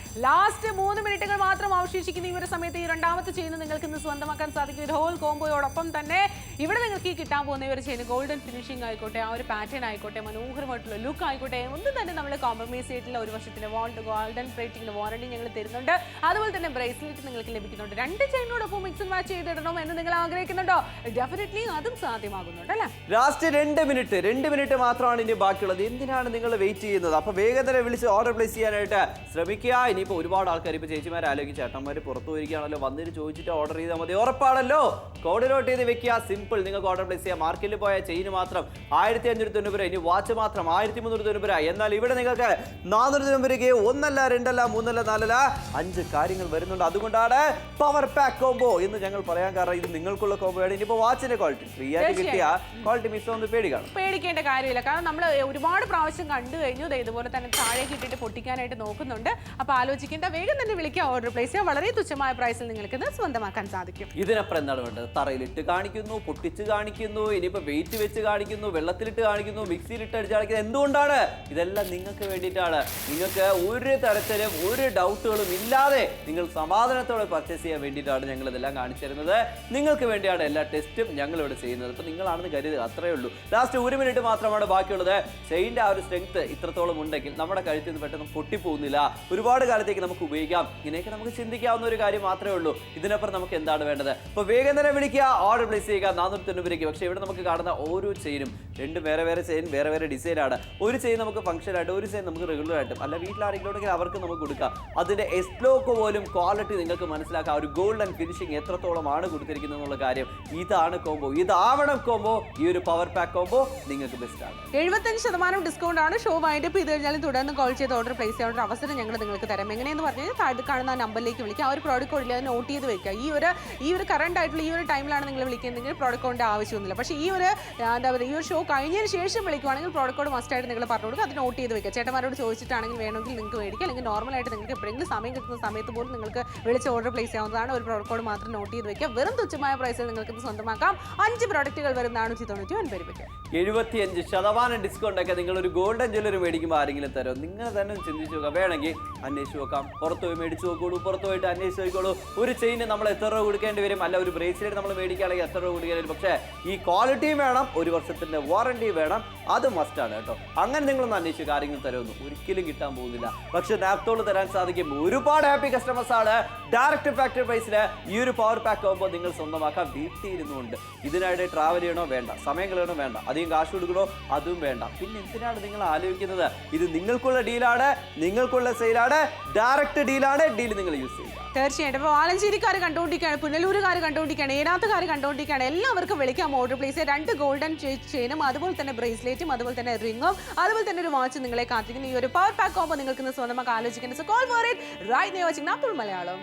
ലാസ്റ്റ് 3 മിനിറ്റുകൾ മാത്രം അവശേഷിക്കുന്ന ഈ ഒരു സമയത്ത് ഈ രണ്ടാമത്തെ ചെയിൻ നിങ്ങൾക്ക് ഇന്ന് സ്വന്തമാക്കാൻ സാധിക്കും. ഒരു ഹോൾ കോംബോയോടൊപ്പം തന്നെ ഇവിടെ നിങ്ങൾക്ക് ഈ കിട്ടാൻ പോകുന്ന ഈ ഒരു ചെയിൻ ഗോൾഡൻ ഫിനിഷിംഗ് ആയിക്കോട്ടെ, ആ ഒരു പാറ്റേൺ ആയിക്കോട്ടെ, മനോഹരമായിട്ടുള്ള ലുക്ക് ആയിക്കോട്ടെ, ഒന്നും തന്നെ നമ്മൾ കോംപ്രമൈസ് ചെയ്തിട്ടുള്ള 1 വർഷത്തിന്റെ ഗോൾഡൻ പ്ലേറ്റിംഗ് വാറണ്ടി ഞങ്ങൾ തരുന്നുണ്ട്. അതുപോലെ തന്നെ ബ്രേസ്ലെറ്റ് നിങ്ങൾക്ക് ലഭിക്കുന്നുണ്ട്. 2 ചെയിനോടൊപ്പം മിക്സ് ആൻഡ് മാച്ച് ചെയ്തിടണം എന്ന് നിങ്ങൾ ആഗ്രഹിക്കുന്നുണ്ടോ? ഡെഫിനറ്റ്ലി അതും സാധ്യമാകുന്നുണ്ട് അല്ലേ? ലാസ്റ്റ് 2 മിനിറ്റ് മാത്രമാണ് ഇനി ബാക്കിയുള്ളത്. എന്തിനാണ് നിങ്ങൾ വെയിറ്റ് ചെയ്യുന്നത്? അപ്പോൾ വേഗം തന്നെ വിളിച്ച് ഓർഡർ പ്ലേസ് ചെയ്യാനായിട്ട് ശ്രമിക്കുക. ഇനിയിപ്പോൾ ഒരുപാട് ആൾക്കാർ ഇപ്പോൾ ചേച്ചിമാർ ആലോചിച്ച് ചേട്ടന്മാർ പുറത്തു പോയിരിക്കുകയാണല്ലോ, വന്നിട്ട് ചോദിച്ചിട്ട് ഓർഡർ ചെയ്താൽ മതി. ഉറപ്പാണല്ലോ, കോഡ് നോട്ട് ചെയ്ത് വെക്കുക. സിമ്പിൾ, നിങ്ങൾക്ക് ഓർഡർ പ്ലേസ് ചെയ്യാം. മാർക്കറ്റിൽ പോയ ചെയിൻ മാത്രം 1590 രൂപ, ഇനി വാച്ച് മാത്രം 1390 രൂപ. എന്നാൽ ഇവിടെ നിങ്ങൾക്ക് 400 രൂപയ്ക്ക് 1 അല്ല 2 അല്ല 3 അല്ല 4 അല്ല 5 കാര്യങ്ങൾ വരുന്നുണ്ട്. അതുകൊണ്ടാണ് പവർ പാക്ക് കോംബോ എന്ന് ഞങ്ങൾ പറയാൻ കാരണം. ഇത് നിങ്ങൾക്കുള്ള കോംബോയാണ്. ഇനിയിപ്പോൾ വാച്ചിന്റെ ക്വാളിറ്റി ഫ്രീ ആയിട്ട് കിട്ടിയ ക്വാളിറ്റി മിസ് ഒന്നും പേടിക്കേണ്ട കാര്യമില്ല. കാരണം നമ്മൾ ഒരുപാട് പ്രാവശ്യം കണ്ടു കഴിഞ്ഞു. ഇതുപോലെ തന്നെ താഴേക്ക് ഇട്ടിട്ട് പൊട്ടിക്കാനായിട്ട് നോക്കുന്നുണ്ട്. അപ്പോൾ ആലോചിക്കേണ്ട, വേഗം തന്നെ വിളിക്കുക, ഓർഡർ പ്ലേസ് ചെയ്യുക. വളരെ തുച്ഛമായ പ്രൈസിൽ നിങ്ങൾക്ക് ഇത് സ്വന്തമാക്കാൻ സാധിക്കും. ഇതിനപ്പുറം എന്താണ് വേണ്ടത്? തറയിലിട്ട് കാണിക്കുന്നു, പൊട്ടിച്ച് കാണിക്കുന്നു, ഇനിയിപ്പോൾ വെയിറ്റ് വെച്ച് കാണിക്കുന്നു, വെള്ളത്തിലിട്ട് കാണിക്കുന്നു, മിക്സിയിലിട്ട് അടിച്ച് കാണിക്കുന്നു. എന്തുകൊണ്ടാണ്? ഇതെല്ലാം നിങ്ങൾക്ക് വേണ്ടിയിട്ടാണ്. നിങ്ങൾക്ക് ഒരു തരത്തിലും ഒരു ഡൗട്ടുകളും ഇല്ലാതെ നിങ്ങൾ സമാധാനത്തോടെ പർച്ചേസ് ചെയ്യാൻ വേണ്ടിയിട്ടാണ് ഞങ്ങൾ ഇതെല്ലാം കാണിച്ചു തരുന്നത്. നിങ്ങൾക്ക് വേണ്ടിയാണ് എല്ലാ ടെസ്റ്റും ഞങ്ങളിവിടെ ചെയ്യുന്നത്. ഇപ്പോൾ നിങ്ങളാണെന്ന് കരുതുക, അത്രയേ ഉള്ളൂ. ലാസ്റ്റ് 1 മിനിറ്റ് മാത്രമാണ് ബാക്കിയുള്ളത്. ചെയിൻ്റെ ആ ഒരു സ്ട്രെങ്ത് ഇത്രത്തോളം ഉണ്ടെങ്കിൽ നമ്മുടെ കഴുത്തിൽ നിന്ന് പെട്ടെന്ന് പൊട്ടിപ്പോകുന്നില്ല. ഒരുപാട് കാലത്തേക്ക് നമുക്ക് ഉപയോഗിക്കാം. ഇങ്ങനെയൊക്കെ നമുക്ക് ചിന്തിക്കാവുന്ന ഒരു കാര്യം മാത്രമേ ഉള്ളൂ. ഇതിനപ്പുറം നമുക്ക് എന്താണ് വേണ്ടത്? അപ്പോൾ വേഗം തന്നെ വിളിക്കുക, ഓർഡർ പ്ലേസ് ചെയ്യുക. 490 രൂപയ്ക്ക്. പക്ഷേ ഇവിടെ നമുക്ക് കാണുന്ന ഓരോ ചെയിനും 2 വേറെ ചെയിൻ, വേറെ ഡിസൈനാണ്. ഒരു ചെയിൻ നമുക്ക് ഫംഗ്ഷൻ ആയിട്ട്, ഒരു ചെയിൻ നമുക്ക് റെഗുലർ ആയിട്ടും, അല്ല വീട്ടിൽ ആരെങ്കിലും ഉണ്ടെങ്കിൽ അവർക്ക് നമുക്ക് കൊടുക്കാം. അതിൻ്റെ എസ്ലോക്ക് പോലും ക്വാളിറ്റി നിങ്ങൾക്ക് മനസ്സിലാക്കാം. ഒരു ഗോൾഡൻ ഫിനിഷിംഗ് എത്രത്തോളമാണ് കൊടുത്തിരിക്കുന്നത് എന്നുള്ള കാര്യം. ഇതാണ് കോംബോ, ഇതാവണം കോംബോ. ഈ ഒരു പവർ പാക്ക് കോംബോ നിങ്ങൾക്ക് ബെസ്റ്റ് ആണ്. 75% ഡിസ്കൗണ്ട് ആണ്. ഷോ വൈൻഡപ്പ് ചെയ്ത് കഴിഞ്ഞാലും തുടർന്ന് കോൾ ചെയ്ത് ഓർഡർ പ്ലേസ് ചെയ്യാനുള്ള അവസരം ഞങ്ങൾ നിങ്ങൾക്ക് തരാം. എങ്ങനെയെന്ന് പറഞ്ഞു കഴിഞ്ഞാൽ താഴെ കാണുന്ന നമ്പറിലേക്ക് വിളിക്കുക. ആ ഒരു പ്രോഡക്റ്റ് കോഡിൽ അത് നോട്ട് ചെയ്ത് വെക്കുക. ഈ ഒരു കറണ്ട് ആയിട്ടുള്ള ഈ ഒരു ടൈമിലാണ് നിങ്ങൾ വിളിക്കുന്നതെങ്കിൽ പ്രോഡക്റ്റ് കോഡിൻ്റെ ആവശ്യമൊന്നുമില്ല. പക്ഷേ ഈ ഒരു എന്താ പറയുക, ഈ ഒരു ഷോ കഴിഞ്ഞതിന് ശേഷം വിളിക്കുവാണെങ്കിൽ പ്രോഡക്റ്റ് കോഡ് മസ്റ്റ് ആയിട്ട് നിങ്ങൾ പറഞ്ഞു കൊടുക്കുക. അത് നോട്ട് ചെയ്ത് വെക്കുക. ചേട്ടന്മാരോട് ചോദിച്ചിട്ടാണെങ്കിൽ വേണമെങ്കിൽ നിങ്ങൾക്ക് മേടിക്കുക. അല്ലെങ്കിൽ നോർമലായിട്ട് നിങ്ങൾക്ക് എപ്പോഴെങ്കിലും സമയം കിട്ടുന്ന സമയത്ത് പോലും നിങ്ങൾക്ക് വിളിച്ച് ഓർഡർ പ്ലേസ് ചെയ്യാവുന്നതാണ്. ഒരു പ്രോഡക്റ്റ് കോഡ് മാത്രം നോട്ട് ചെയ്ത് വെക്കുക. വെറും തുച്ഛമായ പ്രൈസിൽ നിങ്ങൾക്ക് ഇത് സ്വന്തമാക്കാം. 5 പ്രോഡക്റ്റുകൾ വരും 499 രൂപയ്ക്ക്. 75% ഡിസ്കൗണ്ട് ഒക്കെ നിങ്ങൾ ഒരു ഗോൾഡൻ ജ്വല്ലറി മേടിക്കുമ്പോൾ ആരെങ്കിലും തരും? നിങ്ങൾ തന്നെ ചിന്തിച്ചു നോക്കാം. വേണമെങ്കിൽ അന്വേഷിച്ച് നോക്കാം. പുറത്ത് പോയി മേടിച്ച് നോക്കോളൂ. പുറത്ത് പോയിട്ട് അന്വേഷിച്ച് നോക്കിക്കോളൂ. ഒരു ചെയിന് നമ്മൾ എത്ര രൂപ കൊടുക്കേണ്ടി വരും? അല്ല ഒരു ബ്രേസ്ലെറ്റ് നമ്മൾ മേടിക്കുകയാണെങ്കിൽ എത്ര രൂപ കൊടുക്കേണ്ടി വരും? പക്ഷേ ഈ ക്വാളിറ്റിയും വേണം, 1 വർഷത്തിന്റെ വാറണ്ടി വേണം. അത് മസ്റ്റാണ് കേട്ടോ. അങ്ങനെ നിങ്ങളൊന്ന് അന്വേഷിച്ച് കാര്യങ്ങൾ തരുമെന്ന് ഒരിക്കലും കിട്ടാൻ പോകുന്നില്ല. പക്ഷെ നാപ്തോൾ തരാൻ സാധിക്കും. ഒരുപാട് ഹാപ്പി കസ്റ്റമേഴ്സ് ആണ്. ഡയറക്റ്റ് ഫാക്ടറി പ്രൈസിൽ ഈ ഒരു പവർ പാക്ക് ആകുമ്പോൾ നിങ്ങൾ സ്വന്തമാക്കാം. വീട്ടിലിരുന്നുകൊണ്ട് ഇതിനായിട്ട് ട്രാവൽ ചെയ്യണോ വേണ്ട, സമയം കളയണോ വേണ്ട, അധികം കാശ് കൊടുക്കണോ അതും വേണ്ട. പിന്നെ എന്തിനാണ് നിങ്ങൾ ആലോചിക്കുന്നത്? ഇത് നിങ്ങൾക്കുള്ള ഡീലാണ്, നിങ്ങൾക്കുള്ള സെയിലാണ്, ഡയറക്റ്റ് ഡീലാണ്. ഡീൽ നിങ്ങൾ യൂസ് ചെയ്യുക. തീർച്ചയായിട്ടും. അപ്പോൾ ആലഞ്ചേരിക്കാർ കണ്ടുകൊണ്ടിരിക്കുകയാണ്, പുനലൂരുകാർ കണ്ടുകൊണ്ടിരിക്കുകയാണ്, ഏനാത്തുകാർ കണ്ടുകൊണ്ടിരിക്കുകയാണ്. എല്ലാവർക്കും വിളിക്കാം ഓർഡർ പ്ലേസ് ചെയ്യാൻ. 2 ഗോൾഡൻ ചെയിനും അതുപോലെ തന്നെ ബ്രേസ്ലെറ്റും അതുപോലെ തന്നെ റിങ്ങും അതുപോലെ തന്നെ ഒരു വാച്ച് നിങ്ങളെ കാത്തിരിക്കുന്നു. ഈ ഒരു പവർ പാക്ക് കോംബോ നിങ്ങൾക്ക് സ്വന്തമാക്കി ആലോചിക്കുന്നത്. So call for it right now watching നാപ്പുൾ മലയാളം.